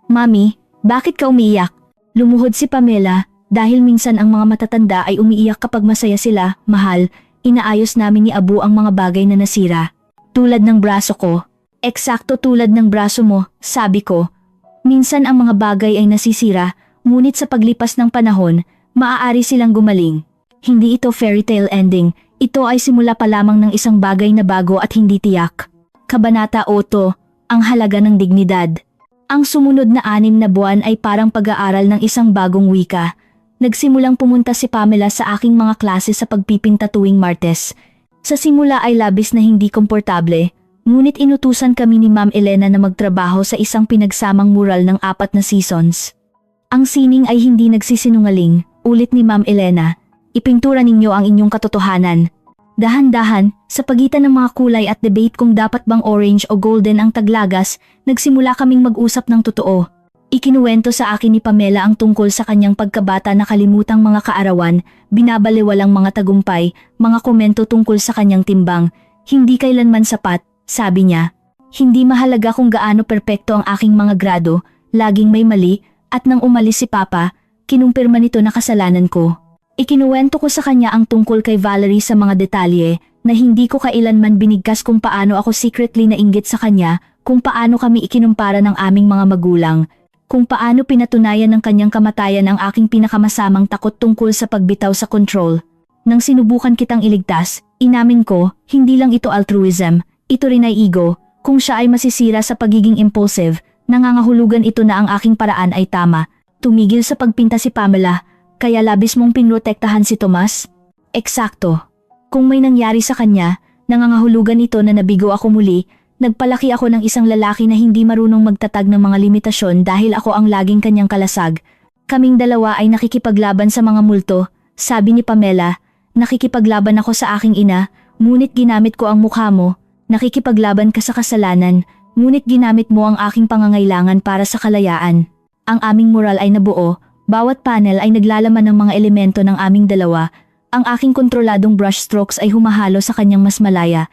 Mami, bakit ka umiiyak? Lumuhod si Pamela, dahil minsan ang mga matatanda ay umiiyak kapag masaya sila, mahal. Inaayos namin ni Abu ang mga bagay na nasira. Tulad ng braso ko. Eksakto tulad ng braso mo, sabi ko. Minsan ang mga bagay ay nasisira, ngunit sa paglipas ng panahon, maaari silang gumaling. Hindi ito fairy tale ending, ito ay simula pa lamang ng isang bagay na bago at hindi tiyak. Kabanata 8, ang halaga ng dignidad. Ang sumunod na 6 na buwan ay parang pag-aaral ng isang bagong wika. Nagsimulang pumunta si Pamela sa aking mga klase sa pagpipinta tuwing Martes. Sa simula ay labis na hindi komportable, ngunit inutusan kami ni Ma'am Elena na magtrabaho sa isang pinagsamang mural ng 4 na seasons. Ang sining ay hindi nagsisinungaling, ulit ni Ma'am Elena. Ipintura ninyo ang inyong katotohanan. Dahan-dahan, sa pagitan ng mga kulay at debate kung dapat bang orange o golden ang taglagas, nagsimula kaming mag-usap ng totoo. Ikinuwento sa akin ni Pamela ang tungkol sa kanyang pagkabata na kalimutang mga kaarawan, binabaliwalang mga tagumpay, mga komento tungkol sa kanyang timbang. Hindi kailanman sapat, sabi niya. Hindi mahalaga kung gaano perpekto ang aking mga grado, laging may mali, at nang umalis si Papa, kinumpirma nito na kasalanan ko. Ikinuwento ko sa kanya ang tungkol kay Valerie sa mga detalye na hindi ko kailanman binigkas kung paano ako secretly nainggit sa kanya, kung paano kami ikinumpara ng aming mga magulang, kung paano pinatunayan ng kanyang kamatayan ang aking pinakamasamang takot tungkol sa pagbitaw sa control. Nang sinubukan kitang iligtas, inamin ko, hindi lang ito altruism, ito rin ay ego. Kung siya ay masisira sa pagiging impulsive, nangangahulugan ito na ang aking paraan ay tama. Tumigil sa pagpinta si Pamela. Kaya labis mong pinrotektahan si Tomas? Eksakto. Kung may nangyari sa kanya, nangangahulugan ito na nabigo ako muli, nagpalaki ako ng isang lalaki na hindi marunong magtatag ng mga limitasyon dahil ako ang laging kanyang kalasag. Kaming dalawa ay nakikipaglaban sa mga multo, sabi ni Pamela. Nakikipaglaban ako sa aking ina, ngunit ginamit ko ang mukha mo, nakikipaglaban ka sa kasalanan, ngunit ginamit mo ang aking pangangailangan para sa kalayaan. Ang aming moral ay nabuo, bawat panel ay naglalaman ng mga elemento ng aming dalawa, ang aking kontroladong brushstrokes ay humahalo sa kanyang mas malaya.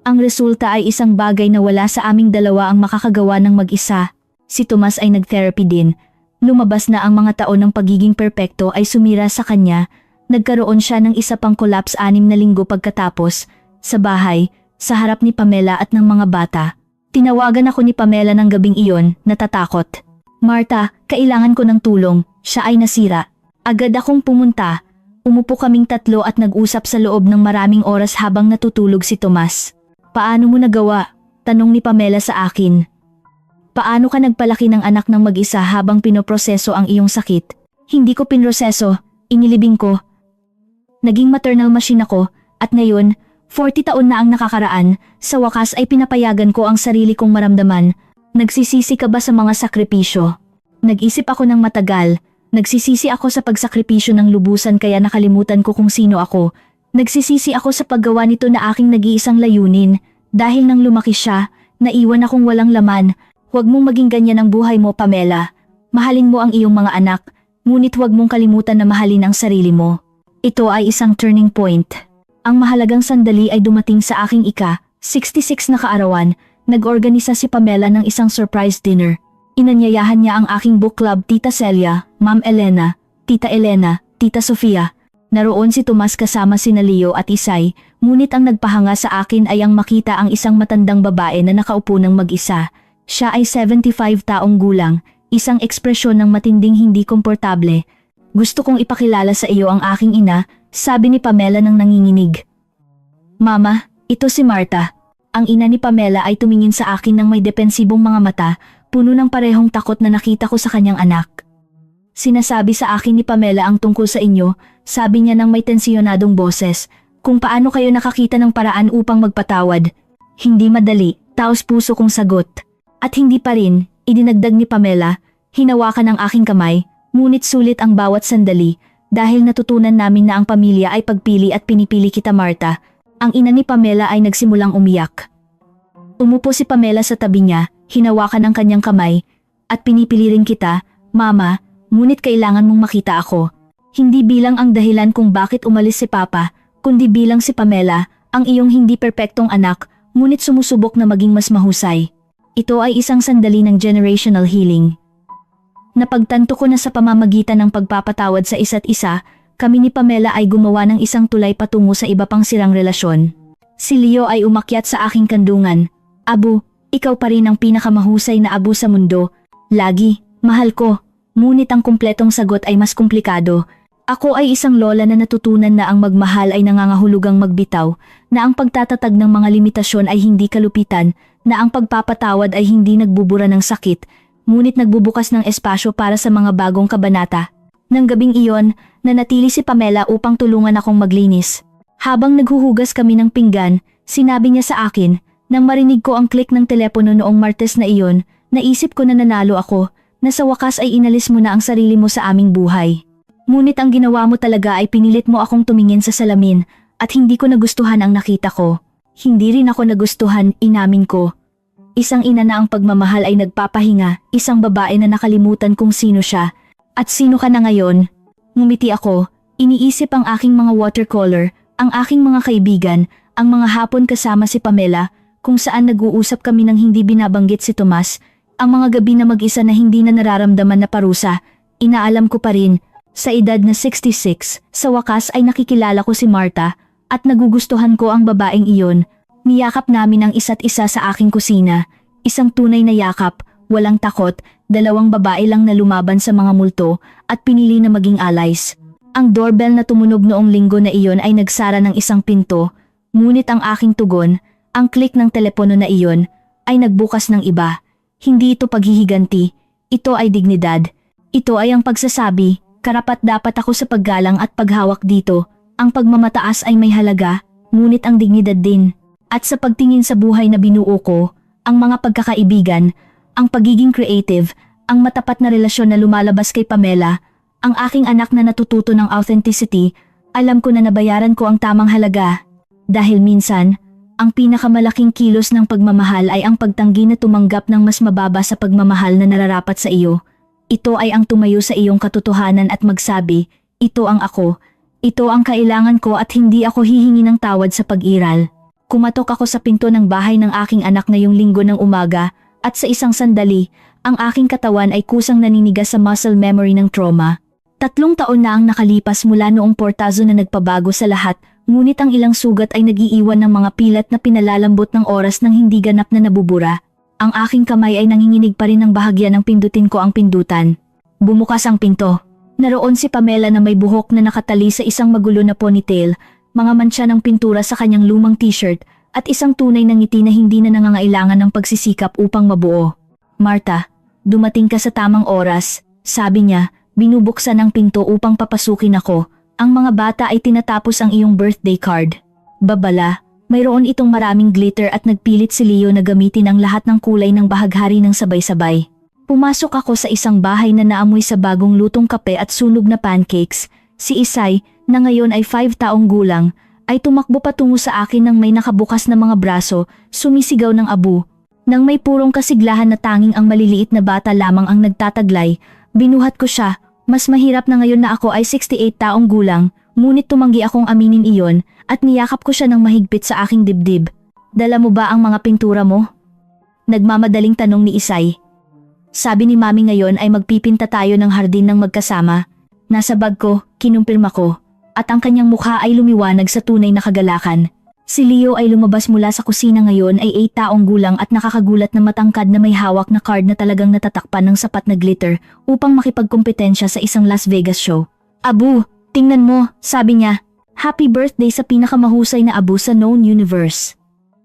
Ang resulta ay isang bagay na wala sa aming dalawa ang makakagawa ng mag-isa. Si Tomas ay nag-therapy din. Lumabas na ang mga taon ng pagiging perpekto ay sumira sa kanya. Nagkaroon siya ng isa pang collapse 6 na linggo pagkatapos, sa bahay, sa harap ni Pamela at ng mga bata. Tinawagan ako ni Pamela ng gabing iyon, natatakot. Marta, kailangan ko ng tulong, siya ay nasira. Agad akong pumunta. Umupo kaming tatlo at nag-usap sa loob ng maraming oras habang natutulog si Tomas. Paano mo nagawa? Tanong ni Pamela sa akin. Paano ka nagpalaki ng anak ng mag-isa habang pinoproseso ang iyong sakit? Hindi ko pinroseso, inilibing ko. Naging maternal machine ako, at ngayon, 40 taon na ang nakakaraan, sa wakas ay pinapayagan ko ang sarili kong maramdaman. Nagsisisi ka ba sa mga sakripisyo? Nag-isip ako ng matagal. Nagsisisi ako sa pagsakripisyo ng lubusan kaya nakalimutan ko kung sino ako. Nagsisisi ako sa paggawa nito na aking nag-iisang layunin. Dahil nang lumaki siya, naiwan akong walang laman. Huwag mong maging ganyan ang buhay mo, Pamela. Mahalin mo ang iyong mga anak, ngunit huwag mong kalimutan na mahalin ang sarili mo. Ito ay isang turning point. Ang mahalagang sandali ay dumating sa aking 66 na kaarawan. Nag-organisa si Pamela ng isang surprise dinner. Inanyayahan niya ang aking book club Tita Celia, Ma'am Elena, Tita Elena, Tita Sofia. Naroon si Tomas kasama sina Leo at Isay, ngunit ang nagpahanga sa akin ay ang makita ang isang matandang babae na nakaupo ng mag-isa. Siya ay 75 taong gulang, isang ekspresyon ng matinding hindi komportable. Gusto kong ipakilala sa iyo ang aking ina, sabi ni Pamela nang nanginginig. Mama, ito si Marta. Ang ina ni Pamela ay tumingin sa akin ng may depensibong mga mata, puno ng parehong takot na nakita ko sa kanyang anak. Sinasabi sa akin ni Pamela ang tungkol sa inyo, sabi niya ng may tensyonadong boses, kung paano kayo nakakita ng paraan upang magpatawad. Hindi madali, taos puso kong sagot. At hindi pa rin, idinagdag ni Pamela, hinawakan ang aking kamay, ngunit sulit ang bawat sandali, dahil natutunan namin na ang pamilya ay pagpili at pinipili kita, Marta. Ang ina ni Pamela ay nagsimulang umiyak. Umupo si Pamela sa tabi niya, hinawakan ang kanyang kamay, at pinipili rin kita, Mama, ngunit kailangan mong makita ako. Hindi bilang ang dahilan kung bakit umalis si Papa, kundi bilang si Pamela, ang iyong hindi perpektong anak, ngunit sumusubok na maging mas mahusay. Ito ay isang sandali ng generational healing. Napagtanto ko na sa pamamagitan ng pagpapatawad sa isa't isa, kami ni Pamela ay gumawa ng isang tulay patungo sa iba pang sirang relasyon. Si Leo ay umakyat sa aking kandungan. Abu, ikaw pa rin ang pinakamahusay na abu sa mundo. Lagi, mahal ko. Ngunit ang kumpletong sagot ay mas komplikado. Ako ay isang lola na natutunan na ang magmahal ay nangangahulugang magbitaw, na ang pagtatatag ng mga limitasyon ay hindi kalupitan, na ang pagpapatawad ay hindi nagbubura ng sakit, ngunit nagbubukas ng espasyo para sa mga bagong kabanata. Nang gabing iyon, nanatili si Pamela upang tulungan akong maglinis. Habang naghuhugas kami ng pinggan, sinabi niya sa akin, nang marinig ko ang click ng telepono noong Martes na iyon, naisip ko na nanalo ako, na sa wakas ay inalis mo na ang sarili mo sa aming buhay. Ngunit ang ginawa mo talaga ay pinilit mo akong tumingin sa salamin, at hindi ko nagustuhan ang nakita ko. Hindi rin ako nagustuhan, inamin ko. Isang ina na ang pagmamahal ay nagpapahinga, isang babae na nakalimutan kung sino siya. At sino ka na ngayon? Ngumiti ako, iniisip ang aking mga watercolor, ang aking mga kaibigan, ang mga hapon kasama si Pamela, kung saan nag-uusap kami nang hindi binabanggit si Tomas, ang mga gabi na mag-isa na hindi na nararamdaman na parusa. Inaalam ko pa rin, sa edad na 66, sa wakas ay nakikilala ko si Marta, at nagugustuhan ko ang babaeng iyon. Niyakap namin ang isa't isa sa aking kusina, isang tunay na yakap, walang takot, dalawang babae lang na lumaban sa mga multo at pinili na maging allies. Ang doorbell na tumunog noong linggo na iyon ay nagsara ng isang pinto, ngunit ang aking tugon, ang click ng telepono na iyon, ay nagbukas ng iba. Hindi ito paghihiganti, ito ay dignidad. Ito ay ang pagsasabi, karapat-dapat ako sa paggalang at paghawak dito. Ang pagmamataas ay may halaga, ngunit ang dignidad din. At sa pagtingin sa buhay na binuo ko, ang mga pagkakaibigan, ang pagiging creative, ang matapat na relasyon na lumalabas kay Pamela, ang aking anak na natututo ng authenticity, alam ko na nabayaran ko ang tamang halaga. Dahil minsan, ang pinakamalaking kilos ng pagmamahal ay ang pagtanggi na tumanggap ng mas mababa sa pagmamahal na nararapat sa iyo. Ito ay ang tumayo sa iyong katotohanan at magsabi, ito ang ako, ito ang kailangan ko at hindi ako hihingi ng tawad sa pag-iral. Kumatok ako sa pinto ng bahay ng aking anak ngayong linggo ng umaga at sa isang sandali, ang aking katawan ay kusang naninigas sa muscle memory ng trauma. 3 taon na ang nakalipas mula noong portazo na nagpabago sa lahat, ngunit ang ilang sugat ay nagiiwan ng mga pilat na pinalalambot ng oras ng hindi ganap na nabubura. Ang aking kamay ay nanginginig pa rin ng bahagya ng pindutin ko ang pindutan. Bumukas ang pinto. Naroon si Pamela na may buhok na nakatali sa isang magulo na ponytail, mga mantsa ng pintura sa kanyang lumang t-shirt, at isang tunay na ngiti na hindi na nangangailangan ng pagsisikap upang mabuo. Martha, dumating ka sa tamang oras, sabi niya, binubuksan ang pinto upang papasukin ako. Ang mga bata ay tinatapos ang iyong birthday card. Babala, mayroon itong maraming glitter at nagpilit si Leo na gamitin ang lahat ng kulay ng bahaghari ng sabay-sabay. Pumasok ako sa isang bahay na naamoy sa bagong lutong kape at sunog na pancakes. Si Isay, na ngayon ay 5 taong gulang, ay tumakbo patungo sa akin nang may nakabukas na mga braso, sumisigaw ng abo. Nang may purong kasiglahan na tanging ang maliliit na bata lamang ang nagtataglay, binuhat ko siya. Mas mahirap na ngayon na ako ay 68 taong gulang, ngunit tumanggi akong aminin iyon at niyakap ko siya ng mahigpit sa aking dibdib. Dala mo ba ang mga pintura mo? Nagmamadaling tanong ni Isay. Sabi ni Mami ngayon ay magpipinta tayo ng hardin ng magkasama. Nasa bag ko, kinumpirma ko, at ang kanyang mukha ay lumiwanag sa tunay na kagalakan. Si Leo ay lumabas mula sa kusina ngayon ay 8 taong gulang at nakakagulat na matangkad na may hawak na card na talagang natatakpan ng sapat na glitter upang makipagkompetensya sa isang Las Vegas show. Abu, tingnan mo, sabi niya. Happy birthday sa pinakamahusay na abu sa known universe.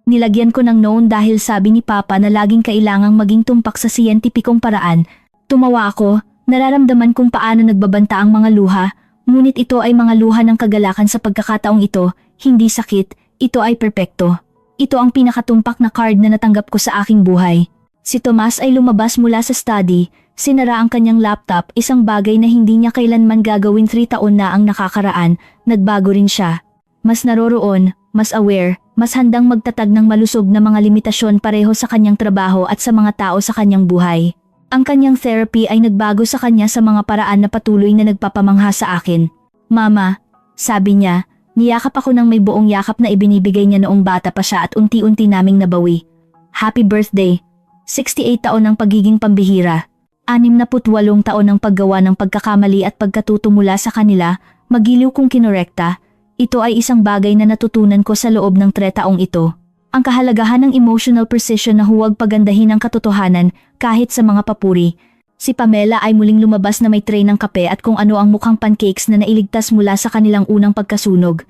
Nilagyan ko ng known dahil sabi ni Papa na laging kailangang maging tumpak sa siyentipikong paraan. Tumawa ako, nararamdaman kung paano nagbabanta ang mga luha, ngunit ito ay mga luha ng kagalakan sa pagkakataong ito, hindi sakit. Ito ay perpekto. Ito ang pinakatumpak na card na natanggap ko sa aking buhay. Si Tomas ay lumabas mula sa study, sinara ang kanyang laptop, isang bagay na hindi niya kailanman gagawin 3 taon na ang nakakaraan, nagbago rin siya. Mas naroroon, mas aware, mas handang magtatag ng malusog na mga limitasyon pareho sa kanyang trabaho at sa mga tao sa kanyang buhay. Ang kanyang therapy ay nagbago sa kanya sa mga paraan na patuloy na nagpapamangha sa akin. Mama, sabi niya, niyakap ako ng may buong yakap na ibinibigay niya noong bata pa siya at unti-unti naming nabawi. Happy birthday! 68 taon ng pagiging pambihira. 68 taon ng paggawa ng pagkakamali at pagkatuto mula sa kanila, magiliw kong kinorekta. Ito ay isang bagay na natutunan ko sa loob ng 3 taong ito. Ang kahalagahan ng emotional precision na huwag pagandahin ang katotohanan kahit sa mga papuri. Si Pamela ay muling lumabas na may tray ng kape at kung ano ang mukhang pancakes na nailigtas mula sa kanilang unang pagkasunog.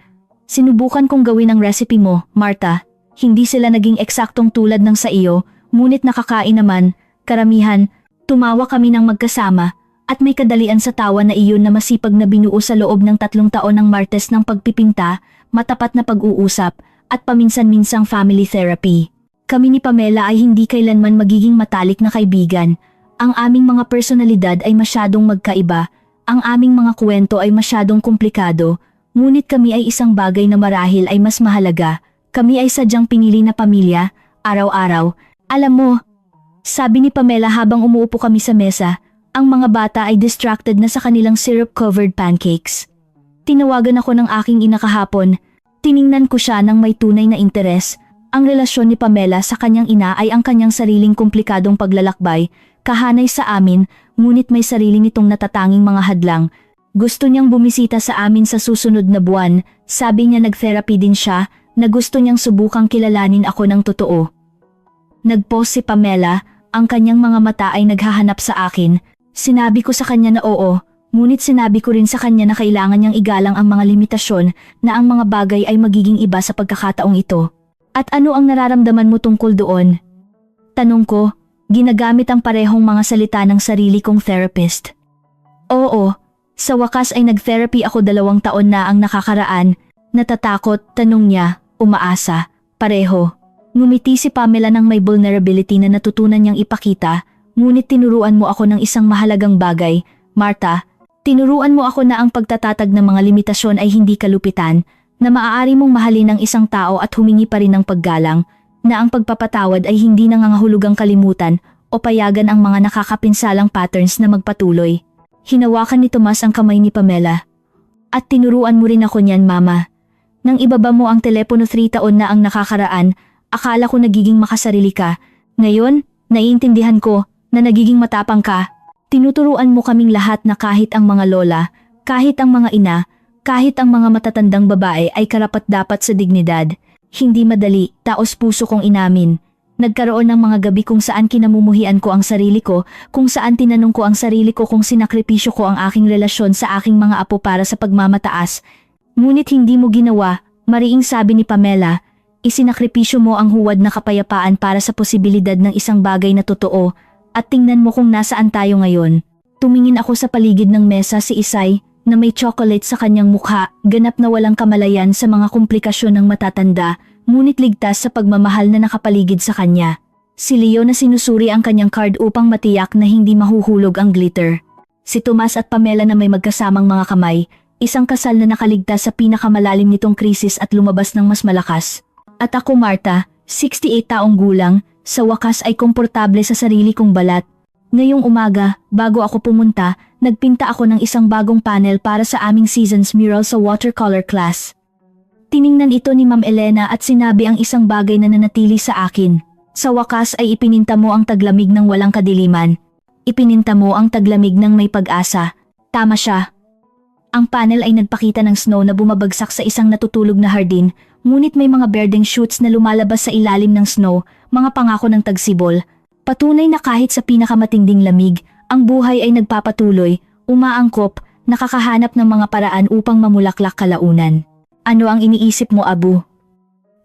Sinubukan kong gawin ang recipe mo, Martha. Hindi sila naging eksaktong tulad ng sa iyo, ngunit nakakain naman, karamihan. Tumawa kami ng magkasama at may kadalian sa tawa na iyon na masipag na binuo sa loob ng 3 taon ng martes ng pagpipinta, matapat na pag-uusap, at paminsan-minsang family therapy. Kami ni Pamela ay hindi kailanman magiging matalik na kaibigan. Ang aming mga personalidad ay masyadong magkaiba, ang aming mga kwento ay masyadong komplikado, ngunit kami ay isang bagay na marahil ay mas mahalaga. Kami ay sadyang pinili na pamilya, araw-araw. Alam mo, sabi ni Pamela habang umuupo kami sa mesa, ang mga bata ay distracted na sa kanilang syrup-covered pancakes. Tinawagan ako ng aking ina kahapon. Tiningnan ko siya ng may tunay na interes. Ang relasyon ni Pamela sa kanyang ina ay ang kanyang sariling komplikadong paglalakbay, kahanay sa amin, ngunit may sarili nitong natatanging mga hadlang. Gusto niyang bumisita sa amin sa susunod na buwan, sabi niya nag-therapy din siya, na gusto niyang subukang kilalanin ako ng totoo. Nag-pause si Pamela, ang kanyang mga mata ay naghahanap sa akin. Sinabi ko sa kanya na oo, ngunit sinabi ko rin sa kanya na kailangan niyang igalang ang mga limitasyon na ang mga bagay ay magiging iba sa pagkakataong ito. At ano ang nararamdaman mo tungkol doon? Tanong ko, ginagamit ang parehong mga salita ng sarili kong therapist. Oo, sa wakas ay nag-therapy ako 2 taon na ang nakakaraan. Natatakot, tanong niya, umaasa, pareho. Ngumiti si Pamela ng may vulnerability na natutunan niyang ipakita, ngunit tinuruan mo ako ng isang mahalagang bagay, Martha. Tinuruan mo ako na ang pagtatatag ng mga limitasyon ay hindi kalupitan, na maaari mong mahalin ang isang tao at humingi pa rin ng paggalang, na ang pagpapatawad ay hindi nangangahulugang kalimutan o payagan ang mga nakakapinsalang patterns na magpatuloy. Hinawakan ni Tomas ang kamay ni Pamela. At tinuruan mo rin ako niyan, Mama. Nang ibaba mo ang telepono 3 taon na ang nakakaraan, akala ko nagiging makasarili ka. Ngayon, naiintindihan ko na nagiging matapang ka. Tinuturuan mo kaming lahat na kahit ang mga lola, kahit ang mga ina, kahit ang mga matatandang babae ay karapat-dapat sa dignidad. Hindi madali, taos puso kong inamin. Nagkaroon ng mga gabi kung saan kinamumuhian ko ang sarili ko, kung saan tinanong ko ang sarili ko kung sinakripisyo ko ang aking relasyon sa aking mga apo para sa pagmamataas. Ngunit hindi mo ginawa, mariing sabi ni Pamela, isinakripisyo mo ang huwad na kapayapaan para sa posibilidad ng isang bagay na totoo, at tingnan mo kung nasaan tayo ngayon. Tumingin ako sa paligid ng mesa si Isay, na may chocolate sa kanyang mukha, ganap na walang kamalayan sa mga komplikasyon ng matatanda, ngunit ligtas sa pagmamahal na nakapaligid sa kanya. Si Leo na sinusuri ang kanyang card upang matiyak na hindi mahuhulog ang glitter. Si Tomas at Pamela na may magkasamang mga kamay, isang kasal na nakaligtas sa pinakamalalim nitong krisis at lumabas ng mas malakas. At ako, Marta, 68 taong gulang, sa wakas ay komportable sa sarili kong balat. Ngayong umaga, bago ako pumunta, nagpinta ako ng isang bagong panel para sa aming season's mural sa watercolor class. Tiningnan ito ni Ma'am Elena at sinabi ang isang bagay na nanatili sa akin. Sa wakas ay ipininta mo ang taglamig ng walang kadiliman. Ipininta mo ang taglamig ng may pag-asa. Tama siya. Ang panel ay nagpakita ng snow na bumabagsak sa isang natutulog na hardin, ngunit may mga birding shoots na lumalabas sa ilalim ng snow, mga pangako ng tagsibol. Patunay na kahit sa pinakamatinding lamig, ang buhay ay nagpapatuloy, umaangkop, nakakahanap ng mga paraan upang mamulaklak kalaunan. Ano ang iniisip mo, Abu?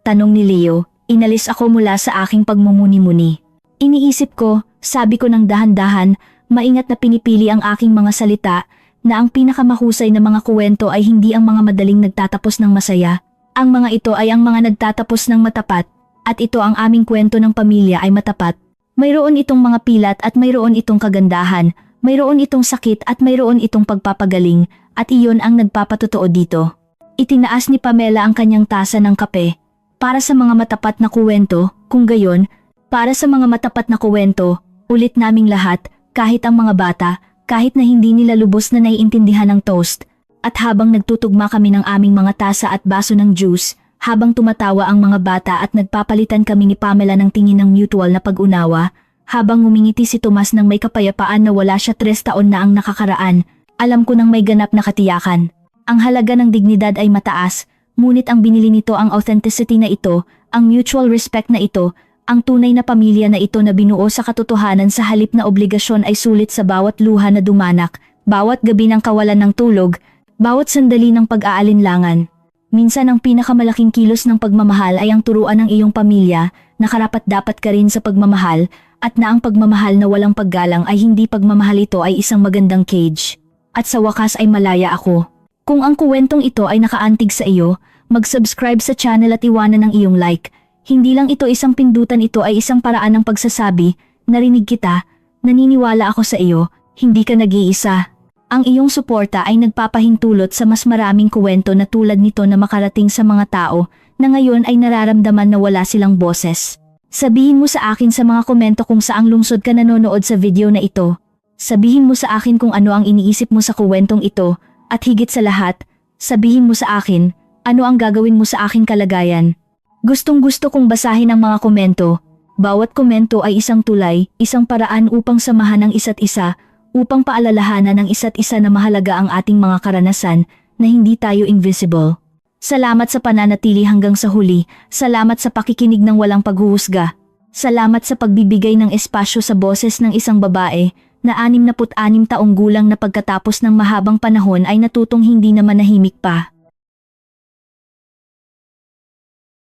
Tanong ni Leo, inalis ako mula sa aking pagmumuni-muni. Iniisip ko, sabi ko ng dahan-dahan, maingat na pinipili ang aking mga salita, na ang pinakamahusay na mga kuwento ay hindi ang mga madaling nagtatapos ng masaya. Ang mga ito ay ang mga nagtatapos ng matapat, at ito ang aming kwento ng pamilya ay matapat. Mayroon itong mga pilat at mayroon itong kagandahan, mayroon itong sakit at mayroon itong pagpapagaling, at iyon ang nagpapatotoo dito. Itinaas ni Pamela ang kanyang tasa ng kape. Para sa mga matapat na kuwento, kung gayon, para sa mga matapat na kuwento, ulit naming lahat, kahit ang mga bata, kahit na hindi nila lubos na naiintindihan ng toast, at habang nagtutugma kami ng aming mga tasa at baso ng juice, habang tumatawa ang mga bata at nagpapalitan kami ni Pamela ng tingin ng mutual na pag-unawa, habang ngumingiti si Tomas ng may kapayapaan na wala siya 3 taon na ang nakakaraan, alam ko nang may ganap na katiyakan. Ang halaga ng dignidad ay mataas, ngunit ang binili nito ang authenticity na ito, ang mutual respect na ito, ang tunay na pamilya na ito na binuo sa katotohanan sa halip na obligasyon ay sulit sa bawat luha na dumanak, bawat gabi ng kawalan ng tulog, bawat sandali ng pag-aalinlangan. Minsan ang pinakamalaking kilos ng pagmamahal ay ang turuan ng iyong pamilya na karapat-dapat ka rin sa pagmamahal at na ang pagmamahal na walang paggalang ay hindi pagmamahal, ito ay isang magandang cage. At sa wakas ay malaya ako. Kung ang kuwentong ito ay nakaantig sa iyo, mag-subscribe sa channel at iwanan ng iyong like. Hindi lang ito isang pindutan, ito ay isang paraan ng pagsasabi, narinig kita, naniniwala ako sa iyo, hindi ka nag-iisa. Ang iyong suporta ay nagpapahintulot sa mas maraming kuwento na tulad nito na makarating sa mga tao na ngayon ay nararamdaman na wala silang boses. Sabihin mo sa akin sa mga komento kung saang lungsod ka nanonood sa video na ito. Sabihin mo sa akin kung ano ang iniisip mo sa kuwentong ito, at higit sa lahat, sabihin mo sa akin, ano ang gagawin mo sa aking kalagayan. Gustong-gusto kong basahin ang mga komento. Bawat komento ay isang tulay, isang paraan upang samahan ang isa't isa, upang paalalahanan ng isa't isa na mahalaga ang ating mga karanasan, na hindi tayo invisible. Salamat sa pananatili hanggang sa huli, salamat sa pakikinig ng walang paghuhusga. Salamat sa pagbibigay ng espasyo sa boses ng isang babae, na 66 taong gulang na pagkatapos ng mahabang panahon ay natutong hindi na manahimik pa.